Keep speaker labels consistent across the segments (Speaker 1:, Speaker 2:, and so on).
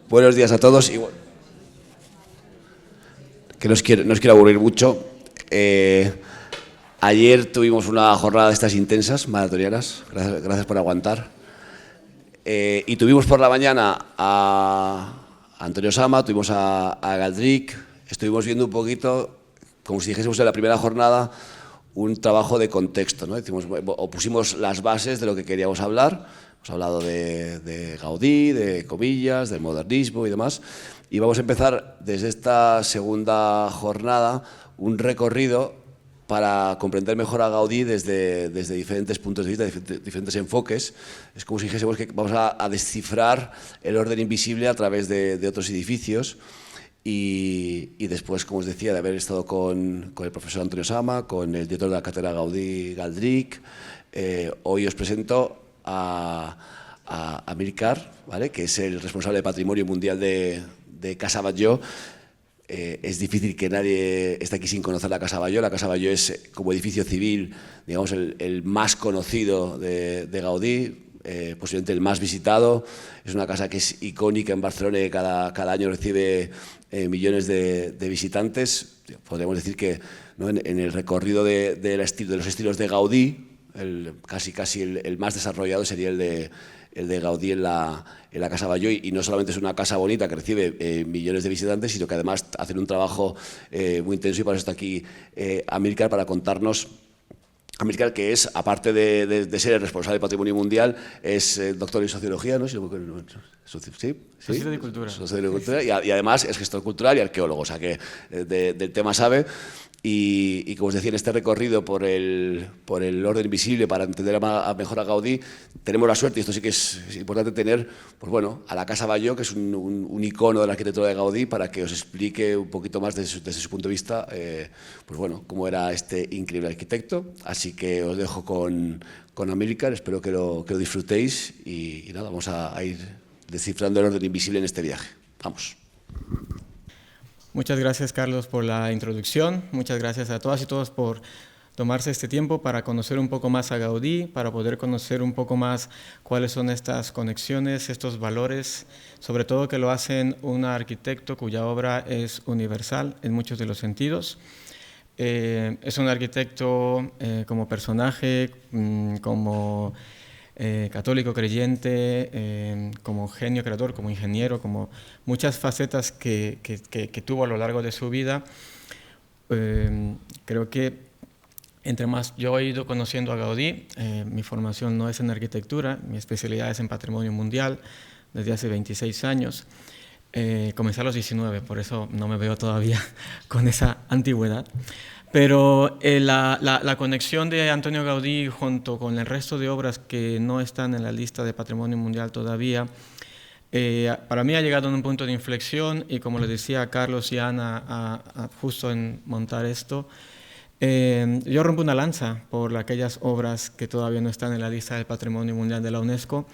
Speaker 1: Buenos días a todos. Que no os quiero aburrir mucho. Ayer tuvimos una jornada de estas intensas, maratonianas. Gracias por aguantar. Y tuvimos por la mañana a Antonio Sama, tuvimos a Galdric. Estuvimos viendo un poquito, como si dijésemos en la primera jornada, un trabajo de contexto, ¿no? Pusimos las bases de lo que queríamos hablar. Hemos hablado de Gaudí, de comillas, del modernismo y demás. Y vamos a empezar desde esta segunda jornada un recorrido para comprender mejor a Gaudí desde diferentes puntos de vista, diferentes enfoques. Es como si dijésemos que vamos a descifrar el orden invisible a través de otros edificios. Y después, como os decía, de haber estado con el profesor Antonio Sama, con el director de la cátedra Gaudí, Galdric, hoy os presento a Amílcar, ¿vale?, que es el responsable de Patrimonio Mundial de Casa Batlló. Es difícil que nadie esté aquí sin conocer la Casa Batlló. La Casa Batlló es, como edificio civil, digamos, el más conocido de Gaudí, posiblemente el más visitado. Es una casa que es icónica en Barcelona y cada año recibe millones de visitantes. Podríamos decir que, ¿no?, en el recorrido de los estilos de Gaudí, casi el más desarrollado sería el de Gaudí en la Casa Batlló, y no solamente es una casa bonita que recibe millones de visitantes, sino que además hacen un trabajo muy intenso, y por eso está aquí Amílcar para contarnos. Amílcar, que es, aparte de ser el responsable del Patrimonio Mundial, es doctor en Sociología, ¿no? Sí.
Speaker 2: Socio de Cultura.
Speaker 1: Socio de Cultura, y además es gestor cultural y arqueólogo, o sea que del tema sabe. Y como os decía, en este recorrido por el orden invisible para entender mejor a Gaudí, tenemos la suerte, y esto sí que es importante tener, pues bueno, a la Casa Batlló, que es un icono de la arquitectura de Gaudí, para que os explique un poquito más desde su punto de vista, pues bueno, cómo era este increíble arquitecto. Así que os dejo con Amílcar, espero que lo disfrutéis, y nada, vamos a ir descifrando el orden invisible en este viaje. Vamos.
Speaker 2: Muchas gracias, Carlos, por la introducción. Muchas gracias a todas y todos por tomarse este tiempo para conocer un poco más a Gaudí, para poder conocer un poco más cuáles son estas conexiones, estos valores, sobre todo que lo hacen un arquitecto cuya obra es universal en muchos de los sentidos. Es un arquitecto como personaje, como católico creyente, como genio creador, como ingeniero, como muchas facetas que tuvo a lo largo de su vida. Creo que entre más yo he ido conociendo a Gaudí, mi formación no es en arquitectura, mi especialidad es en patrimonio mundial desde hace 26 años. Comencé a los 19, por eso no me veo todavía con esa antigüedad. Pero la conexión de Antonio Gaudí junto con el resto de obras que no están en la lista de Patrimonio Mundial todavía, para mí ha llegado a un punto de inflexión, y como les decía a Carlos y a Ana justo en montar esto, yo rompo una lanza por aquellas obras que todavía no están en la lista del Patrimonio Mundial de la UNESCO,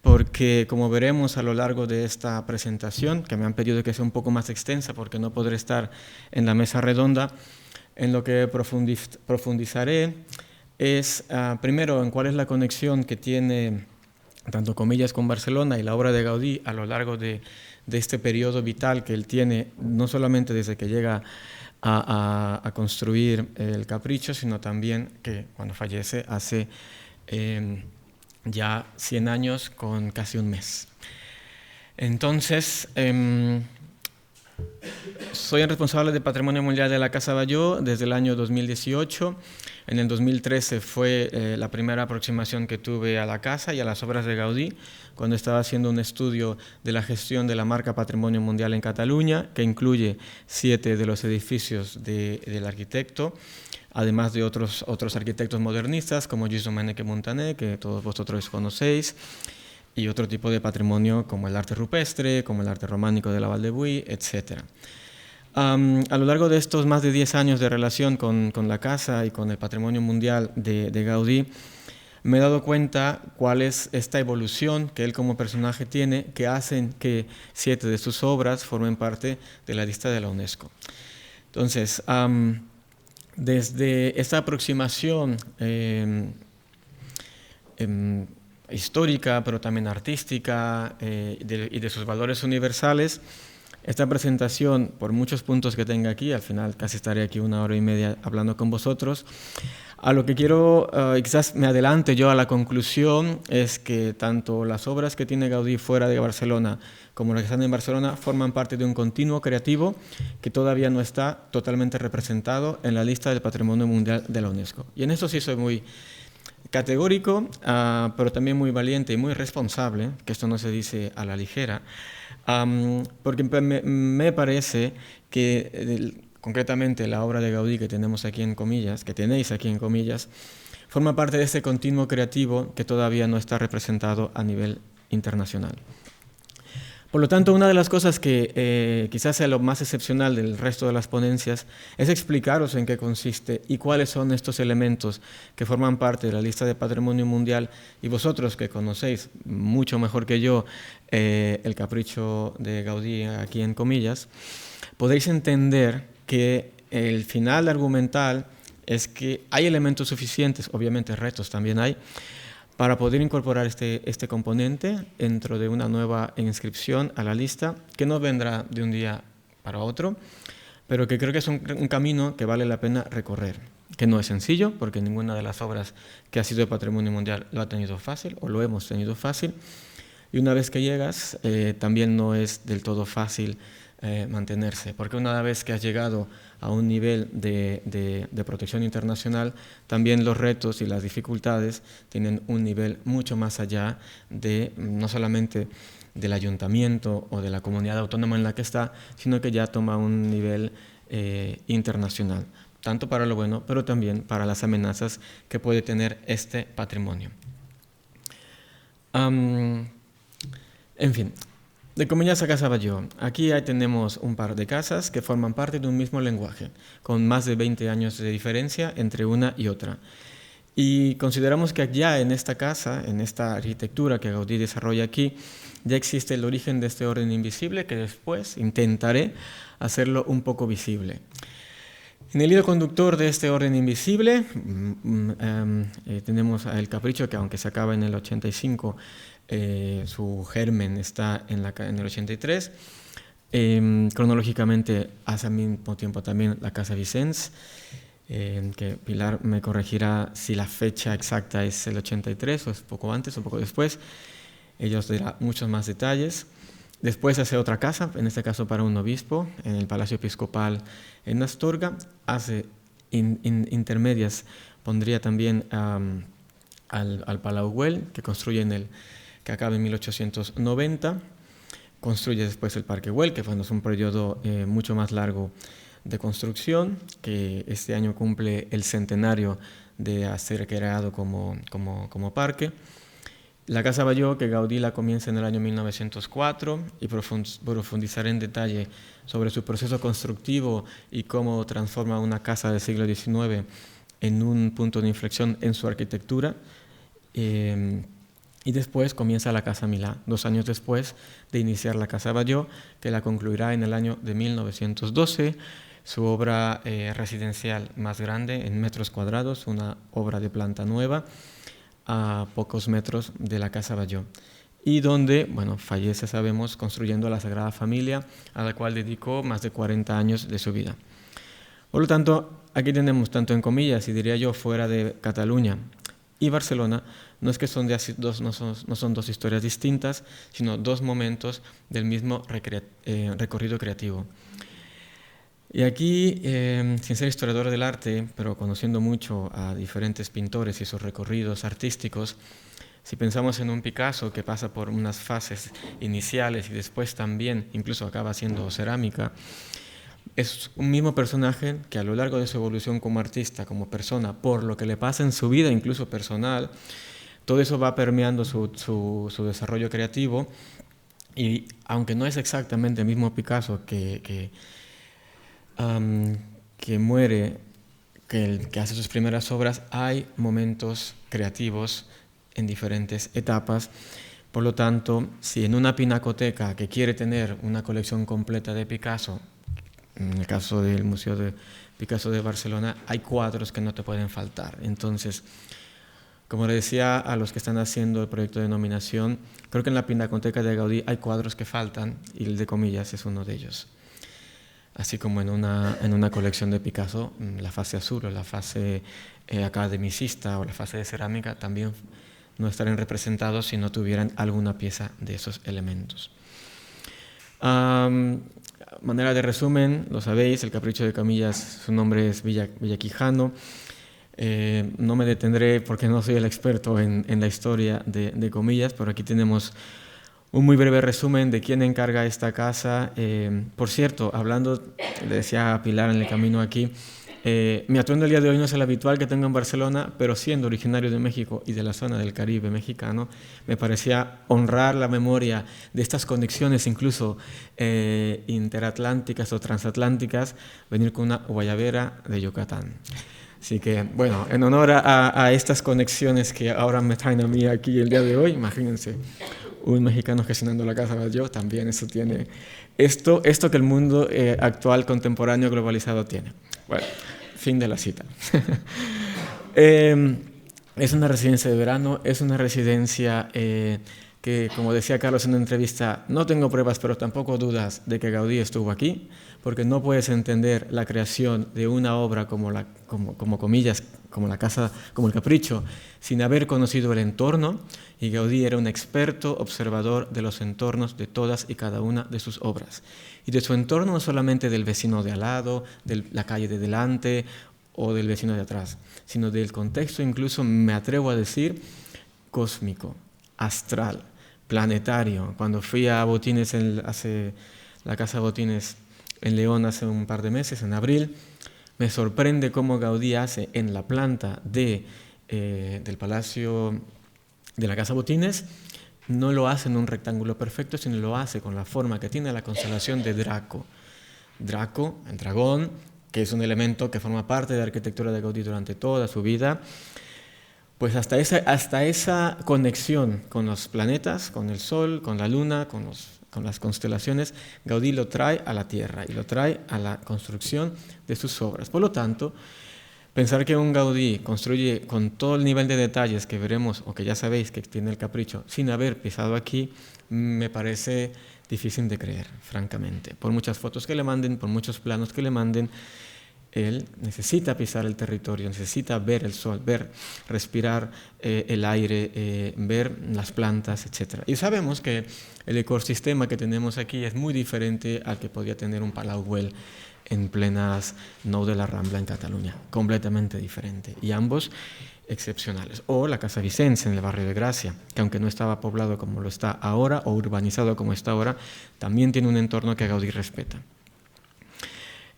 Speaker 2: porque como veremos a lo largo de esta presentación, que me han pedido que sea un poco más extensa porque no podré estar en la mesa redonda, en lo que profundizaré es, primero, en cuál es la conexión que tiene tanto Comillas con Barcelona y la obra de Gaudí a lo largo de este periodo vital que él tiene, no solamente desde que llega a construir el Capricho, sino también que cuando fallece hace ya 100 años con casi un mes. Entonces, soy el responsable de Patrimonio Mundial de la Casa Batlló desde el año 2018. En el 2013 fue la primera aproximación que tuve a la casa y a las obras de Gaudí, cuando estaba haciendo un estudio de la gestión de la marca Patrimonio Mundial en Cataluña, que incluye 7 de los edificios del arquitecto, además de otros arquitectos modernistas como Lluís Domènech Montaner, que todos vosotros conocéis, y otro tipo de patrimonio como el arte rupestre, como el arte románico de la Vall de Boí, etc. A lo largo de estos más de 10 años de relación con la casa y con el patrimonio mundial de Gaudí, me he dado cuenta cuál es esta evolución que él como personaje tiene, que hacen que 7 de sus obras formen parte de la lista de la UNESCO. Entonces, desde esta aproximación histórica, pero también artística y de sus valores universales. Esta presentación, por muchos puntos que tenga aquí, al final casi estaré aquí 1 hora y media hablando con vosotros. A lo que quiero, quizás me adelante yo a la conclusión, es que tanto las obras que tiene Gaudí fuera de Barcelona como las que están en Barcelona forman parte de un continuo creativo que todavía no está totalmente representado en la lista del Patrimonio Mundial de la UNESCO. Y en eso sí soy muy categórico, pero también muy valiente y muy responsable, que esto no se dice a la ligera, porque me parece que concretamente la obra de Gaudí que tenemos aquí en comillas, que tenéis aquí en comillas, forma parte de ese continuo creativo que todavía no está representado a nivel internacional. Por lo tanto, una de las cosas que quizás sea lo más excepcional del resto de las ponencias es explicaros en qué consiste y cuáles son estos elementos que forman parte de la lista de Patrimonio Mundial, y vosotros que conocéis mucho mejor que yo el capricho de Gaudí aquí en comillas, podéis entender que el final argumental es que hay elementos suficientes, obviamente retos también hay, para poder incorporar este componente dentro de una nueva inscripción a la lista, que no vendrá de un día para otro, pero que creo que es un camino que vale la pena recorrer, que no es sencillo, porque ninguna de las obras que ha sido de Patrimonio Mundial lo ha tenido fácil, o lo hemos tenido fácil, y una vez que llegas, también no es del todo fácil mantenerse, porque una vez que has llegado a un nivel de protección internacional, también los retos y las dificultades tienen un nivel mucho más allá de no solamente del ayuntamiento o de la comunidad autónoma en la que está, sino que ya toma un nivel internacional, tanto para lo bueno, pero también para las amenazas que puede tener este patrimonio. En fin, de comillas a Casa Batlló. Aquí tenemos un par de casas que forman parte de un mismo lenguaje, con más de 20 años de diferencia entre una y otra. Y consideramos que ya en esta casa, en esta arquitectura que Gaudí desarrolla aquí, ya existe el origen de este orden invisible que después intentaré hacerlo un poco visible. En el hilo conductor de este orden invisible tenemos el capricho que, aunque se acaba en el 85, su germen está en el 83. Cronológicamente, hace al mismo tiempo también la Casa Vicens, que Pilar me corregirá si la fecha exacta es el 83 o es poco antes o poco después. Ellos dirán muchos más detalles. Después hace otra casa, en este caso para un obispo, en el Palacio Episcopal en Astorga. Hace intermedias, pondría también al Palau Güell, que construye que acaba en 1890. Construye después el Parque Güell, que es un periodo mucho más largo de construcción, que este año cumple el centenario de ser creado como parque. La Casa Batlló, que Gaudí la comienza en el año 1904, y profundizaré en detalle sobre su proceso constructivo y cómo transforma una casa del siglo XIX en un punto de inflexión en su arquitectura. Y después comienza la Casa Milá, 2 años después de iniciar la Casa Batlló, que la concluirá en el año de 1912, su obra residencial más grande en metros cuadrados, una obra de planta nueva, a pocos metros de la Casa Batlló, y donde, fallece, sabemos, construyendo la Sagrada Familia, a la cual dedicó más de 40 años de su vida. Por lo tanto, aquí tenemos, tanto en comillas, y diría yo, fuera de Cataluña y Barcelona, no es que no son dos historias distintas, sino 2 momentos del mismo recorrido creativo. Y aquí, sin ser historiador del arte, pero conociendo mucho a diferentes pintores y sus recorridos artísticos, si pensamos en un Picasso que pasa por unas fases iniciales y después también incluso acaba haciendo cerámica, es un mismo personaje que a lo largo de su evolución como artista, como persona, por lo que le pasa en su vida, incluso personal, todo eso va permeando su desarrollo creativo, y aunque no es exactamente el mismo Picasso que muere, que hace sus primeras obras, hay momentos creativos en diferentes etapas. Por lo tanto, si en una pinacoteca que quiere tener una colección completa de Picasso, en el caso del Museo de Picasso de Barcelona, hay cuadros que no te pueden faltar. Entonces, Como le decía a los que están haciendo el proyecto de nominación, creo que en la Pinacoteca de Gaudí hay cuadros que faltan y el de Comillas es uno de ellos. Así como en una colección de Picasso, la fase azul o la fase academicista o la fase de cerámica también no estarían representados si no tuvieran alguna pieza de esos elementos. Manera de resumen, lo sabéis, el Capricho de Comillas, su nombre es Villa Quijano. No me detendré porque no soy el experto en la historia de Comillas, pero aquí tenemos un muy breve resumen de quién encarga esta casa. Por cierto, hablando, le decía a Pilar en el camino aquí, mi atuendo el día de hoy no es el habitual que tengo en Barcelona, pero siendo originario de México y de la zona del Caribe mexicano, me parecía honrar la memoria de estas conexiones incluso interatlánticas o transatlánticas, venir con una guayabera de Yucatán. Así que, bueno, en honor a estas conexiones que ahora me traen a mí aquí el día de hoy, imagínense, un mexicano gestionando la Casa Batlló, también eso tiene esto que el mundo actual, contemporáneo, globalizado tiene. Bueno, fin de la cita. Es una residencia de verano, es una residencia que, como decía Carlos en una entrevista, no tengo pruebas, pero tampoco dudas de que Gaudí estuvo aquí, porque no puedes entender la creación de una obra como Comillas, como la casa, como el Capricho, sin haber conocido el entorno, y Gaudí era un experto observador de los entornos de todas y cada una de sus obras. Y de su entorno no solamente del vecino de al lado, de la calle de delante o del vecino de atrás, sino del contexto, incluso me atrevo a decir, cósmico, astral, planetario. Cuando fui a Botines, la Casa Botines en León hace un par de meses, en abril, me sorprende cómo Gaudí hace en la planta del Palacio de la Casa Botines, no lo hace en un rectángulo perfecto, sino lo hace con la forma que tiene la constelación de Draco. Draco, el dragón, que es un elemento que forma parte de la arquitectura de Gaudí durante toda su vida. Pues hasta esa conexión con los planetas, con el Sol, con la Luna, con las constelaciones, Gaudí lo trae a la Tierra y lo trae a la construcción de sus obras. Por lo tanto, pensar que un Gaudí construye con todo el nivel de detalles que veremos o que ya sabéis que tiene el Capricho sin haber pisado aquí, me parece difícil de creer, francamente. Por muchas fotos que le manden, por muchos planos que le manden, él necesita pisar el territorio, necesita ver el sol, respirar el aire, ver las plantas, etc. Y sabemos que el ecosistema que tenemos aquí es muy diferente al que podía tener un Palau Güell en plenas Nou de la Rambla en Cataluña, completamente diferente, y ambos excepcionales. O la Casa Vicens en el barrio de Gracia, que aunque no estaba poblado como lo está ahora o urbanizado como está ahora, también tiene un entorno que Gaudí respeta.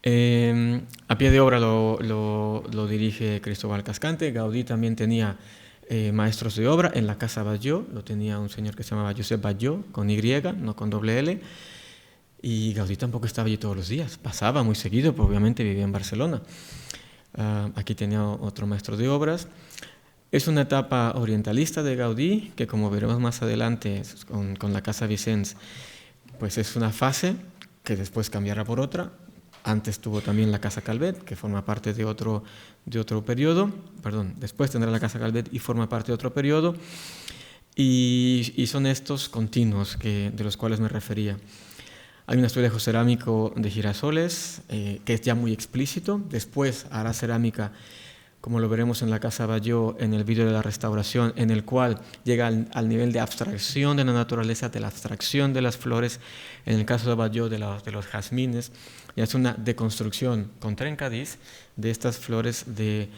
Speaker 2: A pie de obra lo dirige Cristóbal Cascante. Gaudí también tenía maestros de obra en la Casa Batlló, lo tenía un señor que se llamaba Josep Batlló, con Y, no con doble L, y Gaudí tampoco estaba allí todos los días, pasaba muy seguido, porque obviamente vivía en Barcelona. Aquí tenía otro maestro de obras. Es una etapa orientalista de Gaudí, que como veremos más adelante con la Casa Vicens, pues es una fase que después cambiará por otra. Antes tuvo también la Casa Calvet, que forma parte de otro periodo. Perdón, después tendrá la Casa Calvet y forma parte de otro periodo. Y son estos continuos de los cuales me refería. Hay un azulejos cerámico de girasoles, que es ya muy explícito. Después hará cerámica, como lo veremos en la Casa Batlló, en el vídeo de la restauración, en el cual llega al nivel de abstracción de la naturaleza, de la abstracción de las flores. En el caso de Batlló, de los jazmines, ya es una deconstrucción con trencadís de estas flores de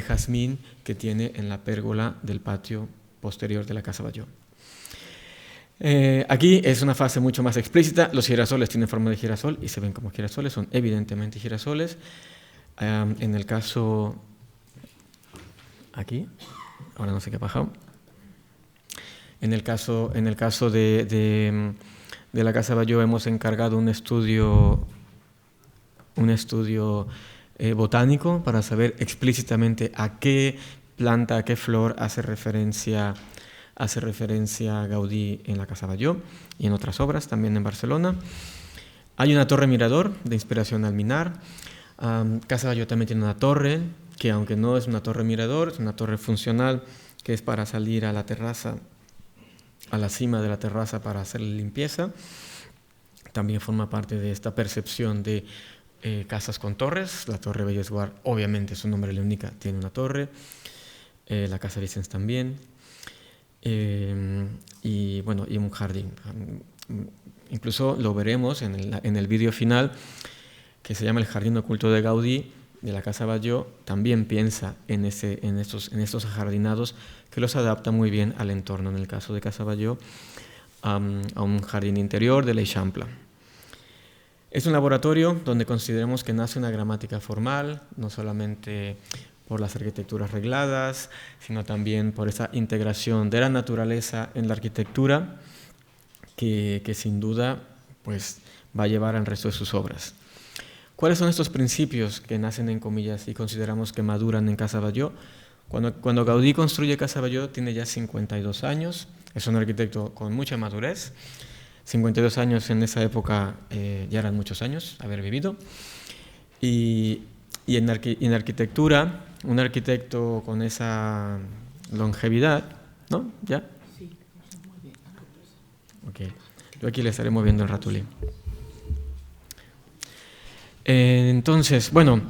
Speaker 2: jazmín que tiene en la pérgola del patio posterior de la Casa Batlló. Aquí es una fase mucho más explícita. Los girasoles tienen forma de girasol y se ven como girasoles, son evidentemente girasoles. En el caso... Aquí, ahora no sé qué ha pasado. En el caso de la Casa Batlló hemos encargado un estudio botánico para saber explícitamente a qué planta, a qué flor hace referencia Gaudí en la Casa Batlló y en otras obras, también en Barcelona. Hay una torre mirador de inspiración alminar. Casa Batlló también tiene una torre que, aunque no es una torre mirador, es una torre funcional que es para salir a la terraza, a la cima de la terraza para hacer limpieza. También forma parte de esta percepción de casas con torres. La Torre Bellesguard, obviamente, su nombre le indica, tiene una torre. La Casa Vicens también. Y bueno, y un jardín. Incluso lo veremos en el vídeo final, que se llama El Jardín Oculto de Gaudí, de la Casa Batlló. También piensa en estos ajardinados que los adapta muy bien al entorno. En el caso de Casa Batlló, a un jardín interior de l'Eixample. Es un laboratorio donde consideramos que nace una gramática formal, no solamente por las arquitecturas regladas, sino también por esa integración de la naturaleza en la arquitectura que sin duda pues, va a llevar al resto de sus obras. ¿Cuáles son estos principios que nacen en comillas y consideramos que maduran en Casa Batlló? Cuando Gaudí construye Casa Batlló tiene ya 52 años, es un arquitecto con mucha madurez. 52 años en esa época ya eran muchos años haber vivido. Y en arquitectura, un arquitecto con esa longevidad, ¿no? ¿Ya? Sí, muy bien. Ok, yo aquí le estaré moviendo el ratulín. Entonces, bueno,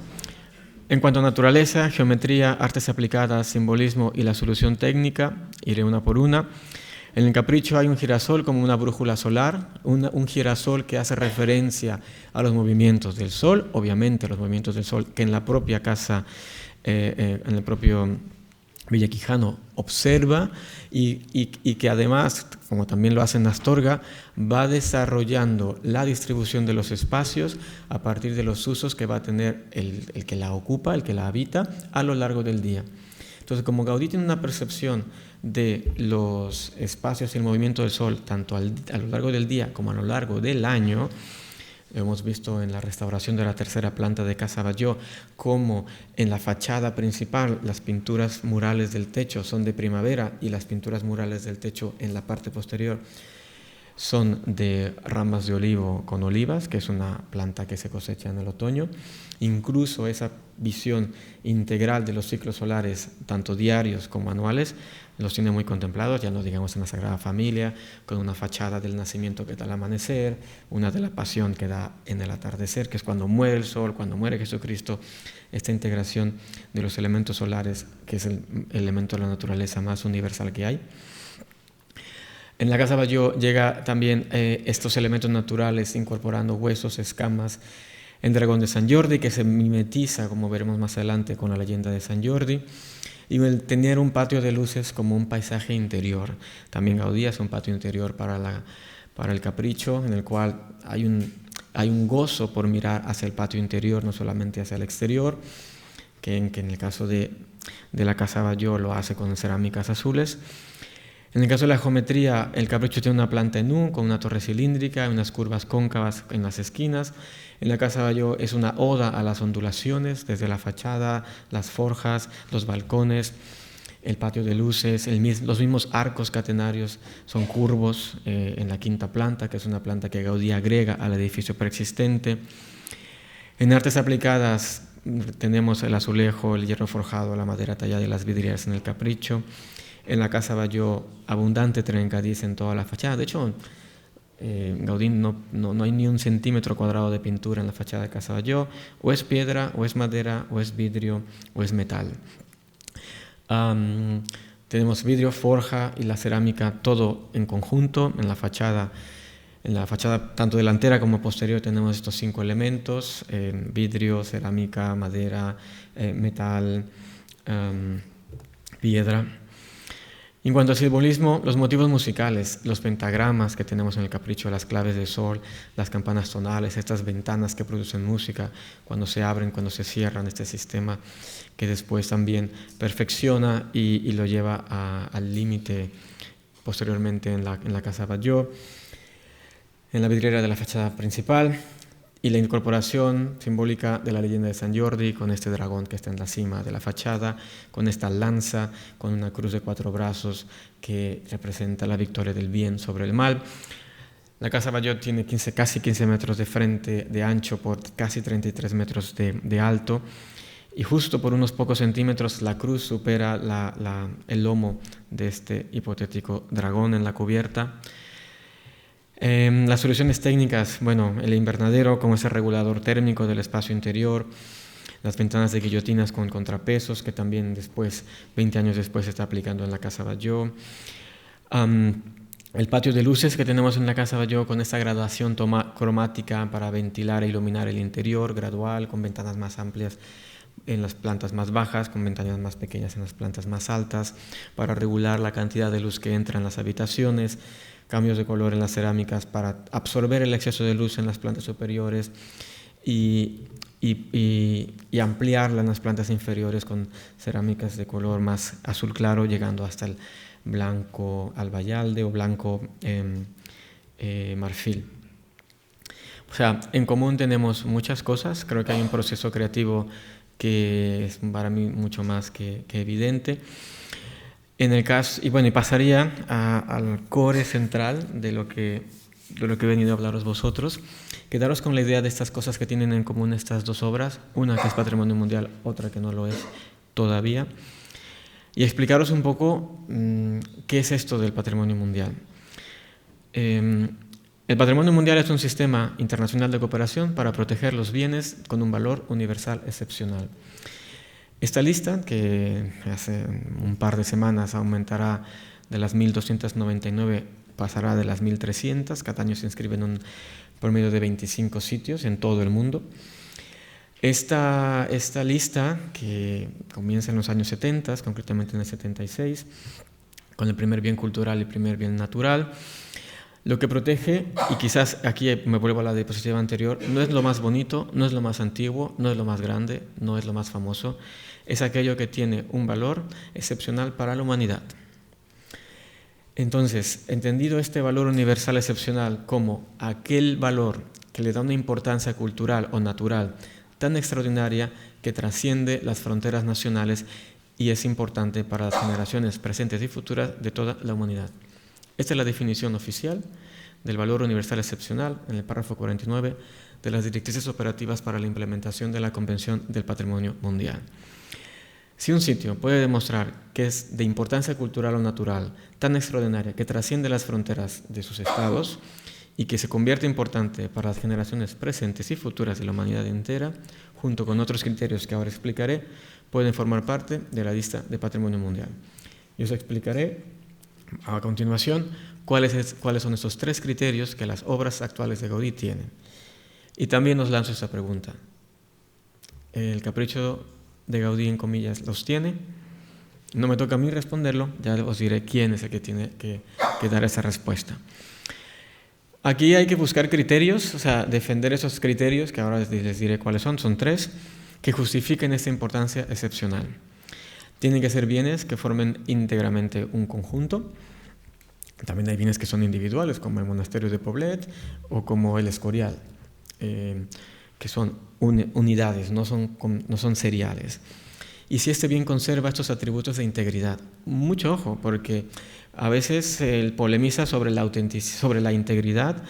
Speaker 2: en cuanto a naturaleza, geometría, artes aplicadas, simbolismo y la solución técnica, iré una por una. En el Capricho hay un girasol como una brújula solar, un girasol que hace referencia a los movimientos del Sol, obviamente los movimientos del Sol que en la propia casa, en el propio Villa Quijano observa y que además, como también lo hace en Astorga, va desarrollando la distribución de los espacios a partir de los usos que va a tener el que la ocupa, el que la habita a lo largo del día. Entonces, como Gaudí tiene una percepción de los espacios y el movimiento del Sol, tanto a lo largo del día como a lo largo del año, hemos visto en la restauración de la tercera planta de Casa Batlló, como en la fachada principal las pinturas murales del techo son de primavera y las pinturas murales del techo en la parte posterior son de ramas de olivo con olivas, que es una planta que se cosecha en el otoño. Incluso esa visión integral de los ciclos solares, tanto diarios como anuales, los tiene muy contemplados, ya no digamos en la Sagrada Familia, con una fachada del nacimiento que da al amanecer, una de la pasión que da en el atardecer, que es cuando muere el sol, cuando muere Jesucristo, esta integración de los elementos solares, que es el elemento de la naturaleza más universal que hay. En la Casa Batlló llega también estos elementos naturales incorporando huesos, escamas, en Dragón de Sant Jordi, que se mimetiza, como veremos más adelante, con la leyenda de Sant Jordi, y el tener un patio de luces como un paisaje interior. También Gaudí hace un patio interior para el Capricho, en el cual hay un gozo por mirar hacia el patio interior, no solamente hacia el exterior, que en el caso de la Casa Batlló lo hace con cerámicas azules. En el caso de la geometría, el Capricho tiene una planta en U con una torre cilíndrica y unas curvas cóncavas en las esquinas. En la Casa Batlló es una oda a las ondulaciones, desde la fachada, las forjas, los balcones, el patio de luces, los mismos arcos catenarios son curvos en la quinta planta, que es una planta que Gaudí agrega al edificio preexistente. En artes aplicadas tenemos el azulejo, el hierro forjado, la madera tallada y las vidrieras en el Capricho. En la Casa Batlló, abundante trencadís en toda la fachada. De hecho, Gaudí no hay ni un centímetro cuadrado de pintura en la fachada de Casa Batlló. O es piedra, o es madera, o es vidrio, o es metal. Tenemos vidrio, forja y la cerámica, todo en conjunto. En la fachada tanto delantera como posterior tenemos estos 5 elementos: vidrio, cerámica, madera, metal, piedra. En cuanto al simbolismo, los motivos musicales, los pentagramas que tenemos en el Capricho, las claves de sol, las campanas tonales, estas ventanas que producen música cuando se abren, cuando se cierran, este sistema que después también perfecciona y lo lleva al límite posteriormente en la Casa Batlló, en la vidriera de la fachada principal, y la incorporación simbólica de la leyenda de Sant Jordi con este dragón que está en la cima de la fachada, con esta lanza, con una cruz de 4 brazos que representa la victoria del bien sobre el mal. La Casa Batlló tiene casi 15 metros de frente de ancho por casi 33 metros de alto, y justo por unos pocos centímetros la cruz supera el lomo de este hipotético dragón en la cubierta. Las soluciones técnicas, bueno, el invernadero como ese regulador térmico del espacio interior, las ventanas de guillotinas con contrapesos, que también después, 20 años después, se está aplicando en la Casa Batlló. El patio de luces que tenemos en la Casa Batlló con esta graduación cromática para ventilar e iluminar el interior, gradual, con ventanas más amplias en las plantas más bajas, con ventanas más pequeñas en las plantas más altas, para regular la cantidad de luz que entra en las habitaciones, cambios de color en las cerámicas para absorber el exceso de luz en las plantas superiores y ampliarla en las plantas inferiores con cerámicas de color más azul claro, llegando hasta el blanco albayalde o blanco marfil. O sea, en común tenemos muchas cosas. Creo que hay un proceso creativo que es para mí mucho más que evidente. En el caso, y pasaría al core central de lo que he venido a hablaros vosotros. Quedaros con la idea de estas cosas que tienen en común estas dos obras, una que es Patrimonio Mundial, otra que no lo es todavía, y explicaros un poco qué es esto del Patrimonio Mundial. El Patrimonio Mundial es un sistema internacional de cooperación para proteger los bienes con un valor universal excepcional. Esta lista, que hace un par de semanas aumentará de las 1.299, pasará de las 1.300, cada año se inscriben un promedio de 25 sitios en todo el mundo. Esta lista, que comienza en los años 70, concretamente en el 76, con el primer bien cultural y el primer bien natural, lo que protege, y quizás aquí me vuelvo a la diapositiva anterior, no es lo más bonito, no es lo más antiguo, no es lo más grande, no es lo más famoso, es aquello que tiene un valor excepcional para la humanidad. Entonces, entendido este valor universal excepcional como aquel valor que le da una importancia cultural o natural tan extraordinaria que trasciende las fronteras nacionales y es importante para las generaciones presentes y futuras de toda la humanidad. Esta es la definición oficial del valor universal excepcional en el párrafo 49 de las directrices operativas para la implementación de la Convención del Patrimonio Mundial. Si un sitio puede demostrar que es de importancia cultural o natural tan extraordinaria que trasciende las fronteras de sus estados y que se convierte importante para las generaciones presentes y futuras de la humanidad entera, junto con otros criterios que ahora explicaré, pueden formar parte de la lista de Patrimonio Mundial. Yo os explicaré a continuación cuáles son estos tres criterios que las obras actuales de Gaudí tienen. Y también os lanzo esta pregunta. ¿El capricho de Gaudí, en comillas, los tiene? No me toca a mí responderlo, ya os diré quién es el que tiene que dar esa respuesta. Aquí hay que buscar criterios, o sea, defender esos criterios, que ahora les diré cuáles son tres, que justifiquen esta importancia excepcional. Tienen que ser bienes que formen íntegramente un conjunto. También hay bienes que son individuales, como el monasterio de Poblet o como el Escorial, que son unidades, no son seriales. Y si este bien conserva estos atributos de integridad. Mucho ojo, porque a veces se polemiza sobre la integridad,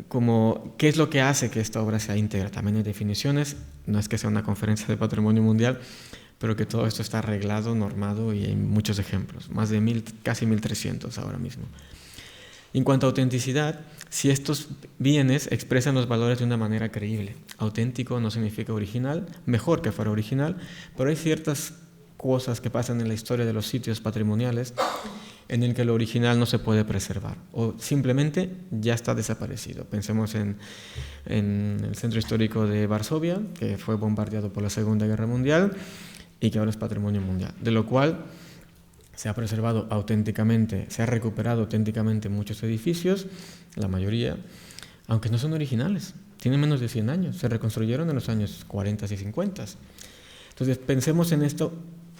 Speaker 2: como qué es lo que hace que esta obra sea íntegra. También hay definiciones, no es que sea una conferencia de Patrimonio Mundial, pero que todo esto está arreglado, normado y hay muchos ejemplos, más de casi 1.300 ahora mismo. En cuanto a autenticidad, si estos bienes expresan los valores de una manera creíble. Auténtico no significa original, mejor que fuera original, pero hay ciertas cosas que pasan en la historia de los sitios patrimoniales en el que lo original no se puede preservar o simplemente ya está desaparecido. Pensemos en el centro histórico de Varsovia, que fue bombardeado por la Segunda Guerra Mundial y que ahora es Patrimonio Mundial, de lo cual se ha preservado auténticamente, se ha recuperado auténticamente muchos edificios, la mayoría, aunque no son originales, tienen menos de 100 años, se reconstruyeron en los años 40 y 50. Entonces pensemos en esto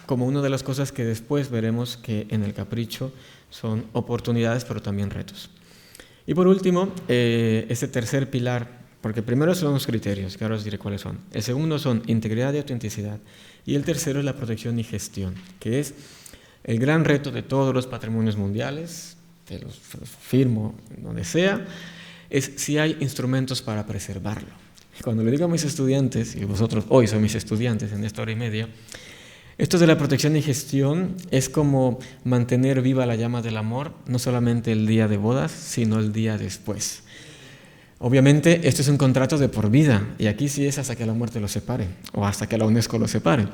Speaker 2: como una de las cosas que después veremos que en el capricho son oportunidades pero también retos. Y por último, este tercer pilar, porque primero son los criterios, que ahora os diré cuáles son. El segundo son integridad y autenticidad. Y el tercero es la protección y gestión, que es el gran reto de todos los patrimonios mundiales, de los firmo donde sea, es si hay instrumentos para preservarlo. Cuando le digo a mis estudiantes, y vosotros hoy sois mis estudiantes en esta hora y media, esto de la protección y gestión es como mantener viva la llama del amor, no solamente el día de bodas, sino el día después. Obviamente, esto es un contrato de por vida, y aquí sí es hasta que la muerte los separe, o hasta que la UNESCO los separe.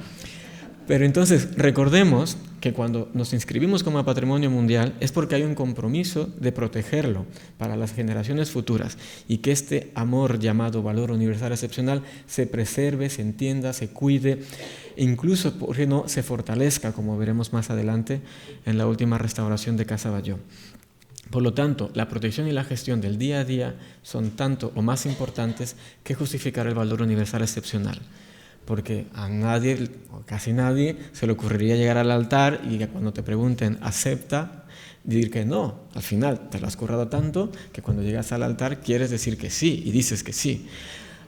Speaker 2: Pero entonces, recordemos que cuando nos inscribimos como Patrimonio Mundial es porque hay un compromiso de protegerlo para las generaciones futuras y que este amor llamado valor universal excepcional se preserve, se entienda, se cuide, incluso, ¿por qué no?, se fortalezca, como veremos más adelante en la última restauración de Casa Batlló. Por lo tanto, la protección y la gestión del día a día son tanto o más importantes que justificar el valor universal excepcional. Porque a nadie, o casi nadie, se le ocurriría llegar al altar y que cuando te pregunten, ¿acepta?, decir que no. Al final te lo has currado tanto que cuando llegas al altar quieres decir que sí y dices que sí.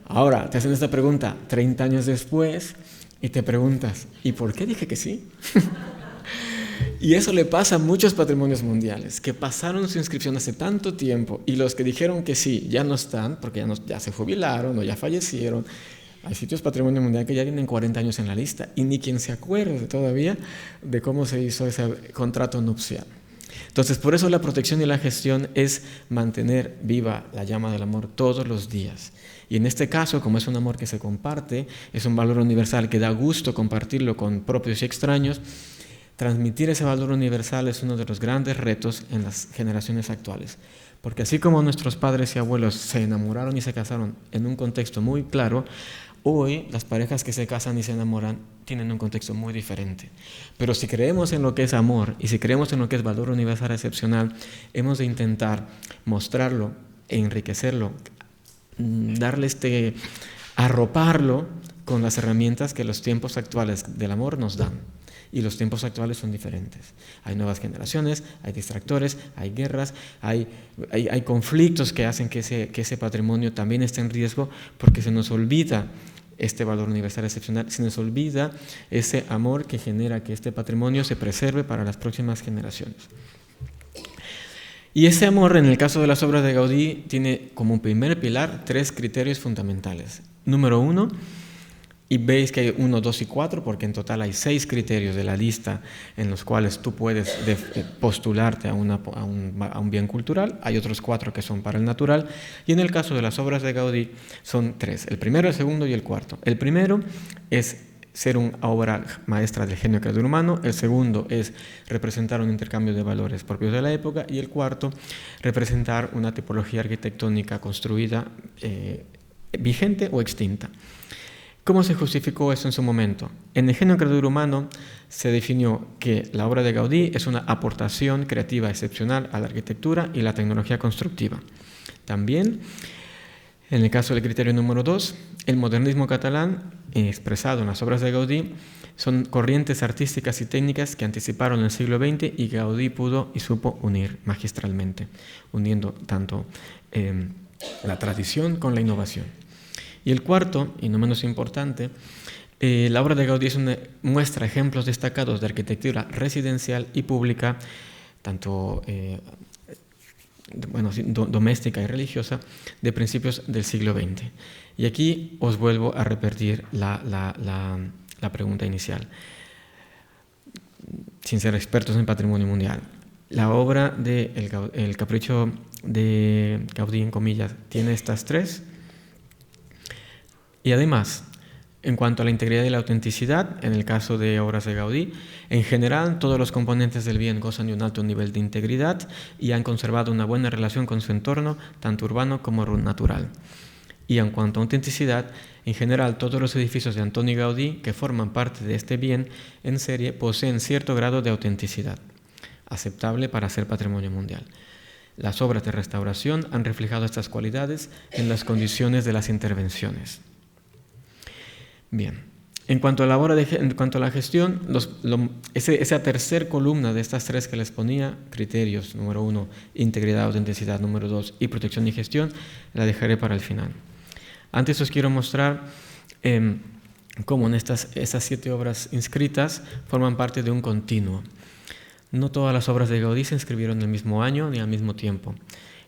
Speaker 2: Ahora, te hacen esta pregunta 30 años después y te preguntas, ¿y por qué dije que sí? Y eso le pasa a muchos patrimonios mundiales, que pasaron su inscripción hace tanto tiempo y los que dijeron que sí ya no están, porque ya se jubilaron o ya fallecieron. Hay sitios patrimonio mundial que ya tienen 40 años en la lista y ni quien se acuerde todavía de cómo se hizo ese contrato nupcial. Entonces, por eso la protección y la gestión es mantener viva la llama del amor todos los días. Y en este caso, como es un amor que se comparte, es un valor universal que da gusto compartirlo con propios y extraños, transmitir ese valor universal es uno de los grandes retos en las generaciones actuales. Porque así como nuestros padres y abuelos se enamoraron y se casaron en un contexto muy claro, hoy las parejas que se casan y se enamoran tienen un contexto muy diferente. Pero si creemos en lo que es amor y si creemos en lo que es valor universal excepcional, hemos de intentar mostrarlo, enriquecerlo, arroparlo con las herramientas que los tiempos actuales del amor nos dan. Y los tiempos actuales son diferentes. Hay nuevas generaciones, hay distractores, hay guerras, hay conflictos que hacen que ese patrimonio también esté en riesgo porque se nos olvida este valor universal excepcional, se nos olvida ese amor que genera que este patrimonio se preserve para las próximas generaciones. Y ese amor, en el caso de las obras de Gaudí, tiene como primer pilar 3 criterios fundamentales. Número 1, y veis que hay 1, 2 y 4, porque en total hay 6 criterios de la lista en los cuales tú puedes postularte a un bien cultural. Hay otros 4 que son para el natural. Y en el caso de las obras de Gaudí son 3, el primero, el segundo y el cuarto. El primero es ser una obra maestra del genio creador humano, el segundo es representar un intercambio de valores propios de la época y el cuarto, representar una tipología arquitectónica construida, vigente o extinta. ¿Cómo se justificó eso en su momento? En el genio creador humano se definió que la obra de Gaudí es una aportación creativa excepcional a la arquitectura y la tecnología constructiva. También, en el caso del criterio número 2, el modernismo catalán, expresado en las obras de Gaudí, son corrientes artísticas y técnicas que anticiparon el siglo XX y Gaudí pudo y supo unir magistralmente, uniendo tanto la tradición con la innovación. Y el cuarto, y no menos importante, la obra de Gaudí muestra ejemplos destacados de arquitectura residencial y pública, tanto doméstica y religiosa, de principios del siglo XX. Y aquí os vuelvo a repetir la pregunta inicial, sin ser expertos en patrimonio mundial. La obra de El Capricho de Gaudí, en comillas, tiene estas 3. Y además, en cuanto a la integridad y la autenticidad, en el caso de obras de Gaudí, en general todos los componentes del bien gozan de un alto nivel de integridad y han conservado una buena relación con su entorno, tanto urbano como natural. Y en cuanto a autenticidad, en general todos los edificios de Antoni Gaudí que forman parte de este bien en serie poseen cierto grado de autenticidad, aceptable para ser patrimonio mundial. Las obras de restauración han reflejado estas cualidades en las condiciones de las intervenciones. Bien, en cuanto a la gestión, esa tercera columna de estas 3 que les ponía, criterios, número 1, integridad, autenticidad, número 2, y protección y gestión, la dejaré para el final. Antes os quiero mostrar cómo esas 7 obras inscritas forman parte de un continuo. No todas las obras de Gaudí se inscribieron en el mismo año ni al mismo tiempo.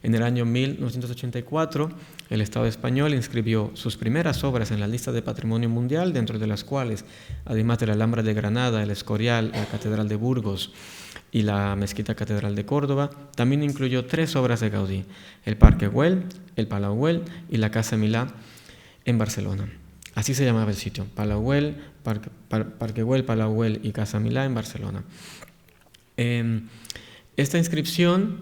Speaker 2: En el año 1984, el Estado español inscribió sus primeras obras en la lista de Patrimonio Mundial, dentro de las cuales, además de la Alhambra de Granada, el Escorial, la Catedral de Burgos y la Mezquita Catedral de Córdoba, también incluyó 3 obras de Gaudí: el Parque Güell, el Palau Güell y la Casa Milà en Barcelona. Así se llamaba el sitio: Palau Güell, Parque Güell, Palau Güell y Casa Milà en Barcelona. Esta inscripción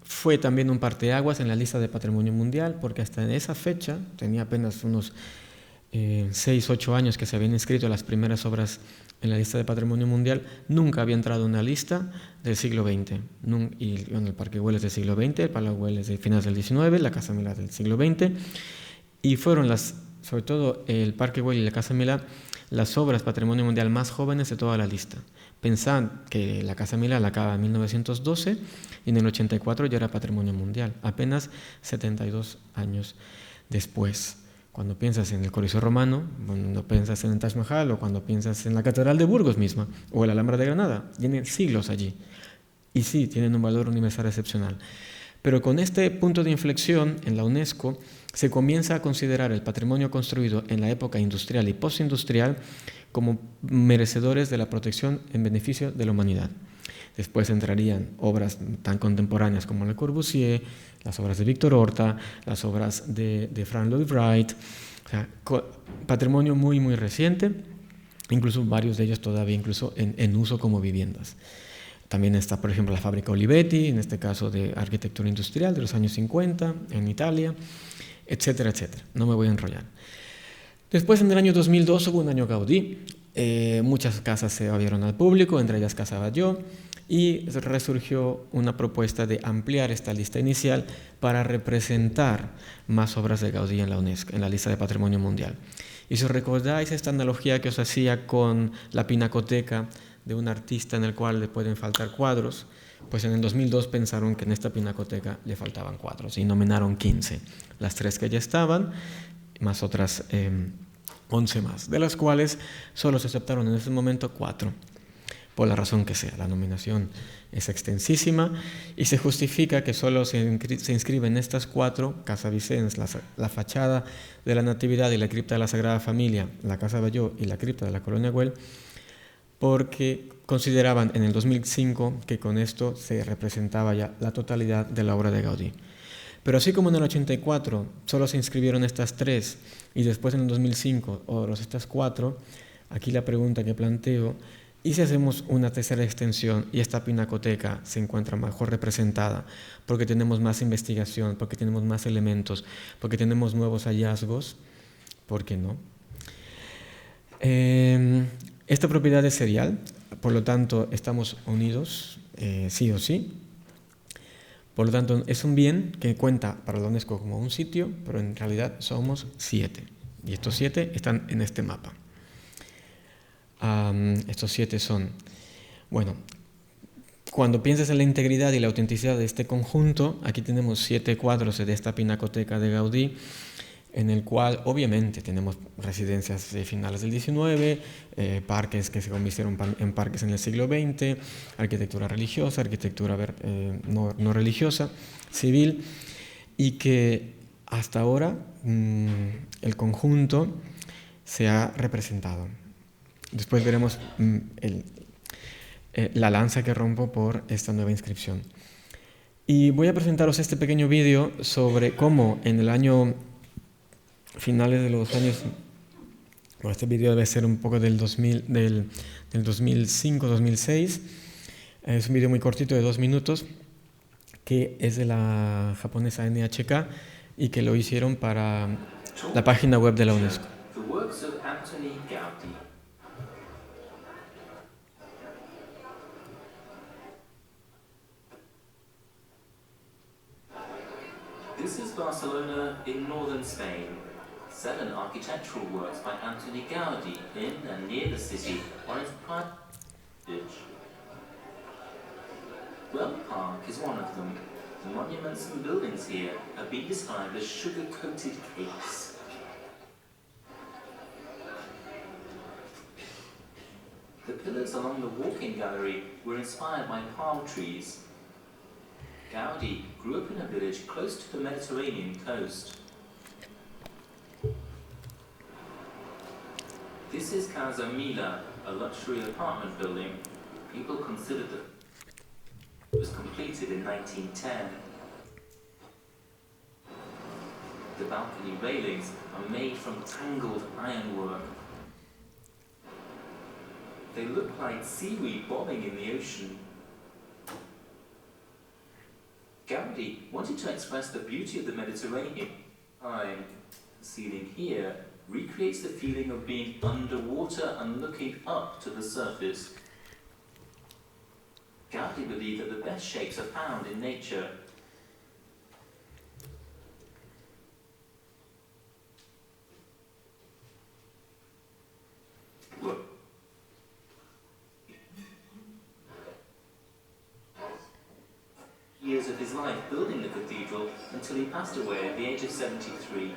Speaker 2: fue también un parteaguas en la lista de Patrimonio Mundial, porque hasta en esa fecha, tenía apenas unos 6-8 años que se habían inscrito las primeras obras en la lista de Patrimonio Mundial, nunca había entrado una lista del siglo XX. Y bueno, el Parque Güell es del siglo XX, el Palau Güell es de finales del XIX, la Casa Milà del siglo XX, y fueron sobre todo el Parque Güell y la Casa Milà, las obras Patrimonio Mundial más jóvenes de toda la lista. Pensad que la Casa Milà la acaba en 1912 y en el 84 ya era Patrimonio Mundial, apenas 72 años después. Cuando piensas en el Coliseo Romano, cuando piensas en el Taj Mahal o cuando piensas en la Catedral de Burgos misma o en la Alhambra de Granada, tienen siglos allí. Y sí, tienen un valor universal excepcional. Pero con este punto de inflexión en la UNESCO se comienza a considerar el patrimonio construido en la época industrial y postindustrial como merecedores de la protección en beneficio de la humanidad. Después entrarían obras tan contemporáneas como Le Corbusier, las obras de Victor Horta, las obras de Frank Lloyd Wright, o sea, patrimonio muy, muy reciente, incluso varios de ellos todavía incluso en uso como viviendas. También está, por ejemplo, la fábrica Olivetti, en este caso de arquitectura industrial de los años 50 en Italia, etcétera, etcétera. No me voy a enrollar. Después, en el año 2002, hubo un año Gaudí. Muchas casas se abrieron al público, entre ellas Casa Batlló, y resurgió una propuesta de ampliar esta lista inicial para representar más obras de Gaudí en la UNESCO, en la lista de Patrimonio Mundial. Y si os recordáis esta analogía que os hacía con la pinacoteca de un artista en el cual le pueden faltar cuadros, pues en el 2002 pensaron que en esta pinacoteca le faltaban cuadros y nominaron 15, las 3 que ya estaban, más otras 11 más, de las cuales solo se aceptaron en ese momento 4, por la razón que sea. La nominación es extensísima y se justifica que solo se inscriben estas 4, Casa Vicens, la fachada de la Natividad y la cripta de la Sagrada Familia, la Casa Batlló y la cripta de la Colonia Güell, porque consideraban en el 2005 que con esto se representaba ya la totalidad de la obra de Gaudí. Pero así como en el 84 solo se inscribieron estas 3 y después en el 2005 estas 4, aquí la pregunta que planteo: ¿y si hacemos una tercera extensión y esta pinacoteca se encuentra mejor representada porque tenemos más investigación, porque tenemos más elementos, porque tenemos nuevos hallazgos? ¿Por qué no? Esta propiedad es serial, por lo tanto estamos unidos, sí o sí. Por lo tanto, es un bien que cuenta para la UNESCO como un sitio, pero en realidad somos 7. Y estos 7 están en este mapa. Estos 7 son, bueno, cuando piensas en la integridad y la autenticidad de este conjunto, aquí tenemos 7 cuadros de esta pinacoteca de Gaudí, en el cual obviamente tenemos residencias de finales del XIX, parques que se convirtieron en parques en el siglo XX, arquitectura religiosa, arquitectura no religiosa, civil, y que hasta ahora el conjunto se ha representado. Después veremos la lanza que rompo por esta nueva inscripción. Y voy a presentaros este pequeño vídeo sobre cómo en el año finales de los años, bueno, este vídeo debe ser un poco del 2005-2006, es un vídeo muy cortito de 2 minutos, que es de la japonesa NHK y que lo hicieron para la página web de la UNESCO.
Speaker 3: This is Barcelona in northern Spain. 7 architectural works by Antoni Gaudí in and near the city on its private ditch. Well Park is one of them. The monuments and buildings here have been described as sugar-coated cakes. The pillars along the walking gallery were inspired by palm trees. Gaudí grew up in a village close to the Mediterranean coast. This is Casa Mila, a luxury apartment building. People considered that it was completed in 1910. The balcony railings are made from tangled ironwork. They look like seaweed bobbing in the ocean. Gaudi wanted to express the beauty of the Mediterranean. The ceiling here recreates the feeling of being underwater and looking up to the surface. Gaudi believed that the best shapes are found in nature. Look. Years of his life building the cathedral until he passed away at the age of 73.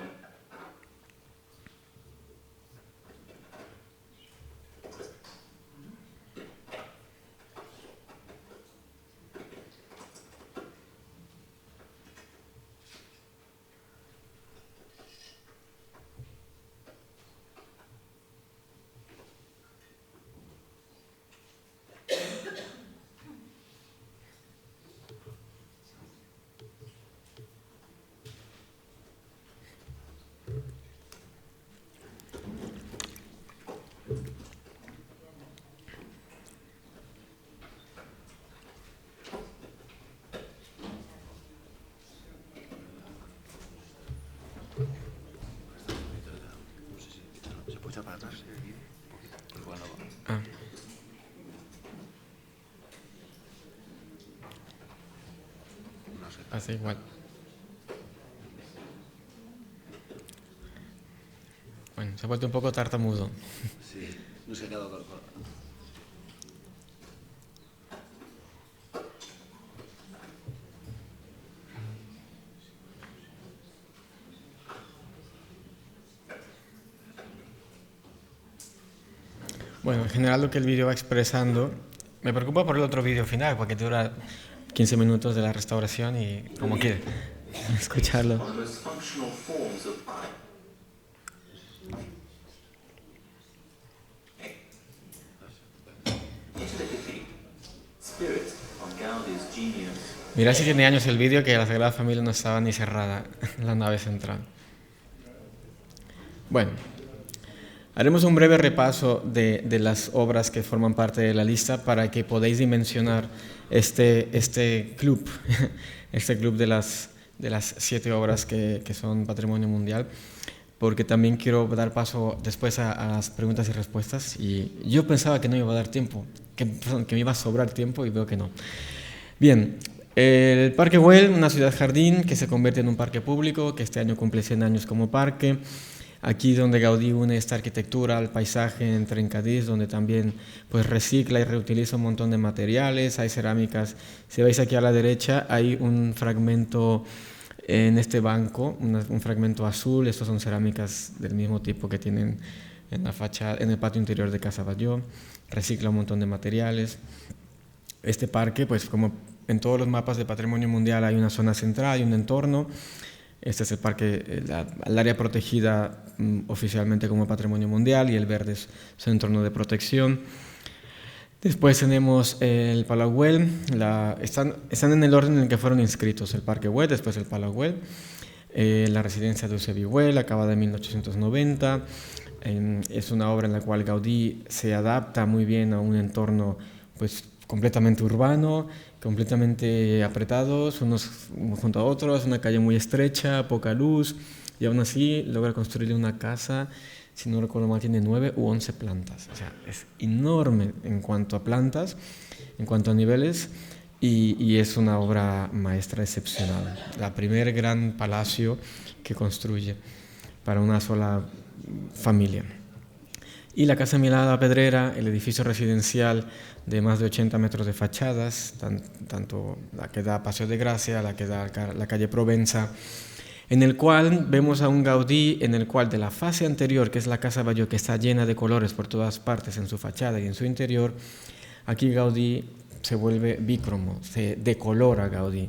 Speaker 2: Hace igual. Bueno, se ha vuelto un poco tartamudo.
Speaker 1: Sí, no se ha quedado corto.
Speaker 2: Bueno, en general lo que el vídeo va expresando, me preocupa por el otro vídeo final, porque dura 15 minutos de la restauración y como quiere escucharlo. Mira si tiene años el vídeo que la Sagrada Familia no estaba ni cerrada, la nave central. Bueno, haremos un breve repaso de las obras que forman parte de la lista para que podáis dimensionar este club, este club de las 7 obras que son Patrimonio Mundial, porque también quiero dar paso después a las preguntas y respuestas. Y yo pensaba que no me iba a dar tiempo, que me iba a sobrar tiempo y veo que no. Bien, el Parque Güell, una ciudad jardín que se convierte en un parque público, que este año cumple 100 años como parque. Aquí donde Gaudí une esta arquitectura al paisaje en Trencadís, donde también pues recicla y reutiliza un montón de materiales, hay cerámicas. Si veis aquí a la derecha hay un fragmento en este banco, un fragmento azul, estos son cerámicas del mismo tipo que tienen en la fachada, en el patio interior de Casa Batlló, recicla un montón de materiales. Este parque, pues como en todos los mapas de Patrimonio Mundial hay una zona central, hay un entorno. Este es el parque, el área protegida oficialmente como Patrimonio Mundial, y el verde es su entorno de protección. Después tenemos el Palau Güell, están en el orden en el que fueron inscritos: el Parque Güell, después el Palau Güell, la residencia de Eusebi Güell, acabada en 1890. Es una obra en la cual Gaudí se adapta muy bien a un entorno pues completamente urbano, completamente apretados unos junto a otros, una calle muy estrecha, poca luz, y aún así logra construirle una casa, si no recuerdo mal, tiene 9 u 11 plantas. O sea, es enorme en cuanto a plantas, en cuanto a niveles, y es una obra maestra excepcional. La primer gran palacio que construye para una sola familia. Y la Casa Milà de la Pedrera, el edificio residencial de más de 80 metros de fachadas, tanto la que da a Paseo de Gracia, la que da a la calle Provenza, en el cual vemos a un Gaudí en el cual de la fase anterior, que es la Casa Batlló, que está llena de colores por todas partes en su fachada y en su interior, aquí Gaudí se vuelve bícromo, se decolora Gaudí.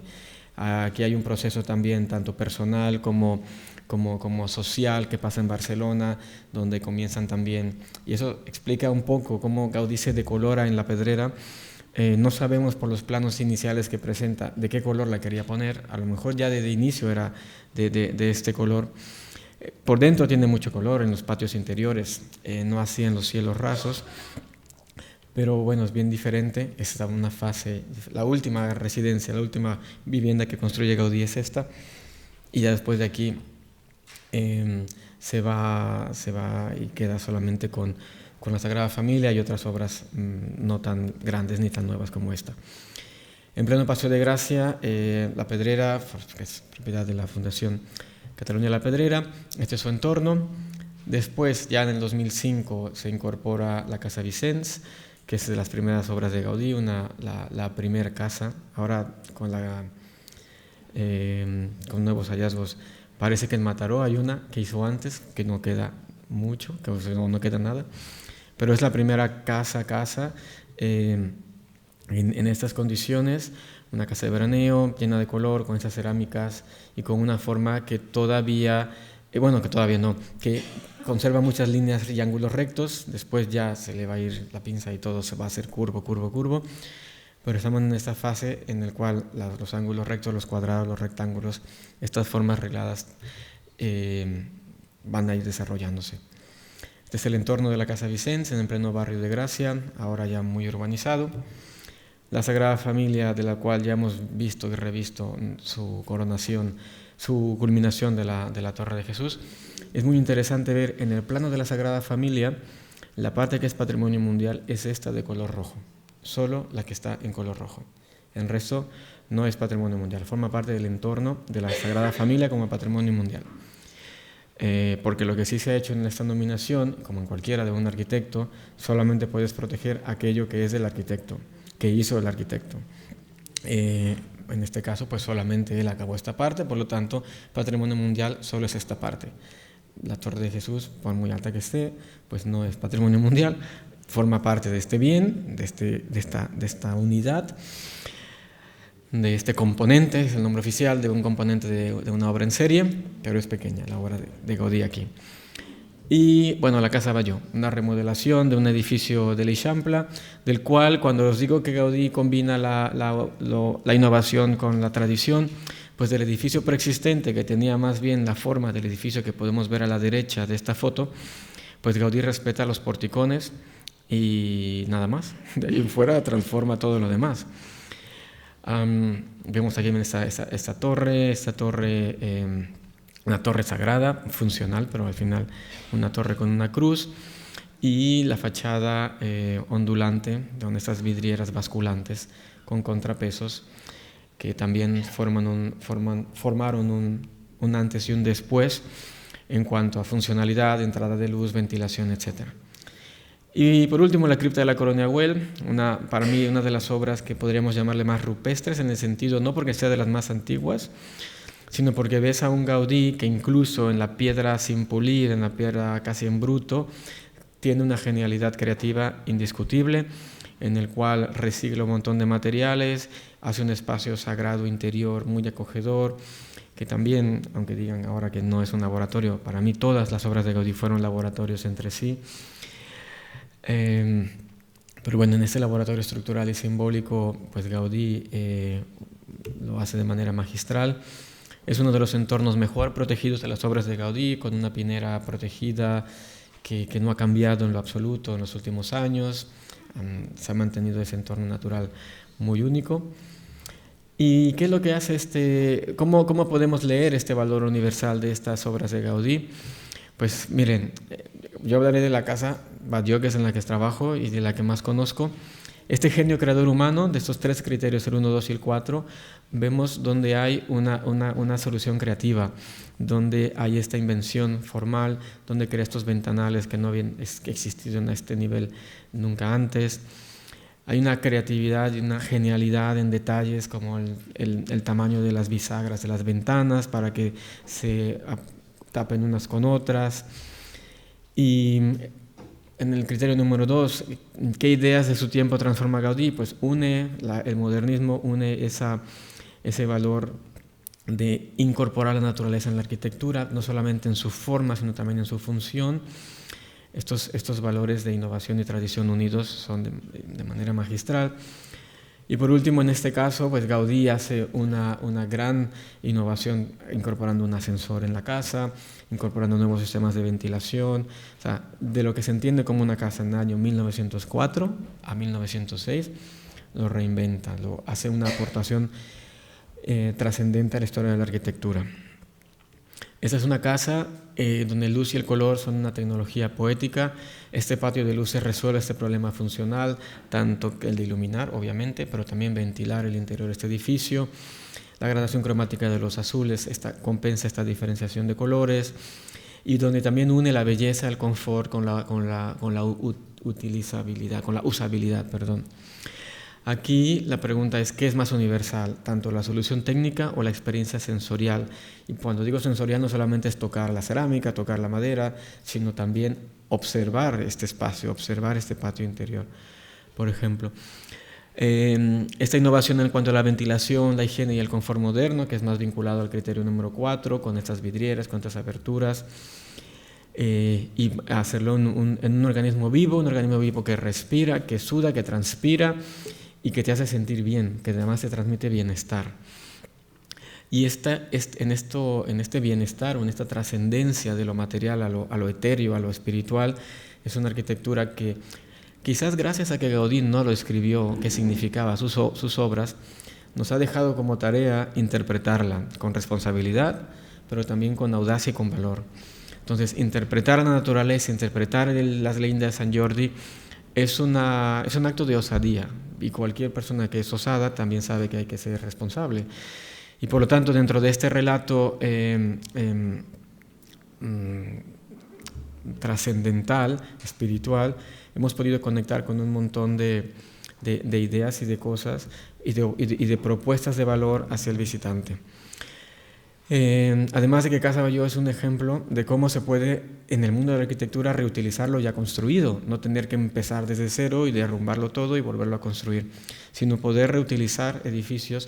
Speaker 2: Aquí hay un proceso también tanto personal como como social que pasa en Barcelona, donde comienzan también, y eso explica un poco cómo Gaudí se decolora en la Pedrera. No sabemos por los planos iniciales que presenta de qué color la quería poner, a lo mejor ya desde inicio era de este color. Por dentro tiene mucho color en los patios interiores, no así en los cielos rasos, pero bueno, es bien diferente. Esta es una fase, la última residencia, la última vivienda que construye Gaudí es esta, y ya después de aquí se va y queda solamente con la Sagrada Familia y otras obras no tan grandes ni tan nuevas como esta. En pleno Paseo de Gracia, la Pedrera, que es propiedad de la Fundación Cataluña La Pedrera, este es su entorno. Después, ya en el 2005, se incorpora la Casa Vicens, que es de las primeras obras de Gaudí, la primera casa. Ahora, con nuevos hallazgos, parece que en Mataró hay una que hizo antes, que no queda mucho, que no queda nada, pero es la primera casa en estas condiciones, una casa de veraneo llena de color, con estas cerámicas y con una forma que todavía que conserva muchas líneas y ángulos rectos. Después ya se le va a ir la pinza y todo se va a hacer curvo, pero estamos en esta fase en la cual los ángulos rectos, los cuadrados, los rectángulos, estas formas regladas van a ir desarrollándose. Este es el entorno de la Casa Vicens, en el pleno barrio de Gracia, ahora ya muy urbanizado. La Sagrada Familia, de la cual ya hemos visto y revisto su coronación, su culminación de la Torre de Jesús. Es muy interesante ver en el plano de la Sagrada Familia, la parte que es patrimonio mundial es esta de color rojo, solo la que está en color rojo. El resto no es patrimonio mundial, forma parte del entorno de la Sagrada Familia como patrimonio mundial. Porque lo que sí se ha hecho en esta nominación, como en cualquiera de un arquitecto, solamente puedes proteger aquello que es del arquitecto, que hizo el arquitecto. En este caso, pues solamente él acabó esta parte, por lo tanto, patrimonio mundial solo es esta parte. La Torre de Jesús, por muy alta que esté, pues no es patrimonio mundial, forma parte de este bien, de esta unidad, de este componente, es el nombre oficial de un componente de una obra en serie, pero es pequeña la obra de Gaudí aquí. Y bueno, la Casa Batlló, una remodelación de un edificio de l'Eixample, del cual cuando os digo que Gaudí combina la innovación con la tradición, pues del edificio preexistente, que tenía más bien la forma del edificio que podemos ver a la derecha de esta foto, pues Gaudí respeta los porticones y nada más. De ahí en fuera transforma todo lo demás. Vemos aquí esta torre, una torre sagrada, funcional, pero al final una torre con una cruz, y la fachada ondulante, con estas vidrieras basculantes con contrapesos, que también formaron un antes y un después en cuanto a funcionalidad, entrada de luz, ventilación, etc. Y por último, la cripta de la Colonia Güell, para mí una de las obras que podríamos llamarle más rupestres, en el sentido, no porque sea de las más antiguas, sino porque ves a un Gaudí que incluso en la piedra sin pulir, en la piedra casi en bruto, tiene una genialidad creativa indiscutible, en el cual recicla un montón de materiales, hace un espacio sagrado interior muy acogedor, que también, aunque digan ahora que no es un laboratorio, para mí todas las obras de Gaudí fueron laboratorios entre sí. Pero bueno, en este laboratorio estructural y simbólico, pues Gaudí lo hace de manera magistral. Es uno de los entornos mejor protegidos de las obras de Gaudí, con una pinera protegida que no ha cambiado en lo absoluto en los últimos años. Se ha mantenido ese entorno natural muy único. ¿Y qué es lo que hace cómo podemos leer este valor universal de estas obras de Gaudí? Pues miren, yo hablaré de la Casa Batlló, que es en la que trabajo y de la que más conozco. Este genio creador humano, de estos tres criterios, el 1, 2 y el 4, vemos donde hay una solución creativa, donde hay esta invención formal, donde crea estos ventanales que no habían existido en este nivel nunca antes. Hay una creatividad y una genialidad en detalles como el tamaño de las bisagras de las ventanas para que se tapen unas con otras. Y en el criterio número 2, ¿qué ideas de su tiempo transforma Gaudí? Pues el modernismo une ese valor de incorporar la naturaleza en la arquitectura, no solamente en su forma, sino también en su función. Estos valores de innovación y tradición unidos son de manera magistral. Y por último, en este caso, pues Gaudí hace una gran innovación incorporando un ascensor en la casa, incorporando nuevos sistemas de ventilación, o sea, de lo que se entiende como una casa en el año 1904 a 1906, lo reinventa, hace una aportación trascendente a la historia de la arquitectura. Esta es una casa donde luz y el color son una tecnología poética. Este patio de luces resuelve este problema funcional, tanto el de iluminar, obviamente, pero también ventilar el interior de este edificio. La gradación cromática de los azules compensa esta diferenciación de colores, y donde también une la belleza, el confort con la usabilidad. Aquí la pregunta es, ¿qué es más universal? ¿Tanto la solución técnica o la experiencia sensorial? Y cuando digo sensorial no solamente es tocar la cerámica, tocar la madera, sino también observar este espacio, observar este patio interior, por ejemplo. Esta innovación en cuanto a la ventilación, la higiene y el confort moderno, que es más vinculado al criterio número 4, con estas vidrieras, con estas aberturas, y hacerlo en un organismo vivo que respira, que suda, que transpira, y que te hace sentir bien, que además te transmite bienestar. Y en este bienestar o en esta trascendencia de lo material a lo etéreo, a lo espiritual, es una arquitectura que quizás gracias a que Gaudí no lo escribió, qué significaba sus obras, nos ha dejado como tarea interpretarla con responsabilidad, pero también con audacia y con valor. Entonces, interpretar la naturaleza, interpretar las leyendas de San Jordi, es un acto de osadía, y cualquier persona que es osada también sabe que hay que ser responsable. Y por lo tanto, dentro de este relato trascendental, espiritual, hemos podido conectar con un montón de ideas y de cosas y de propuestas de valor hacia el visitante. Además de que Casa Batlló es un ejemplo de cómo se puede en el mundo de la arquitectura reutilizar lo ya construido, no tener que empezar desde cero y derrumbarlo todo y volverlo a construir, sino poder reutilizar edificios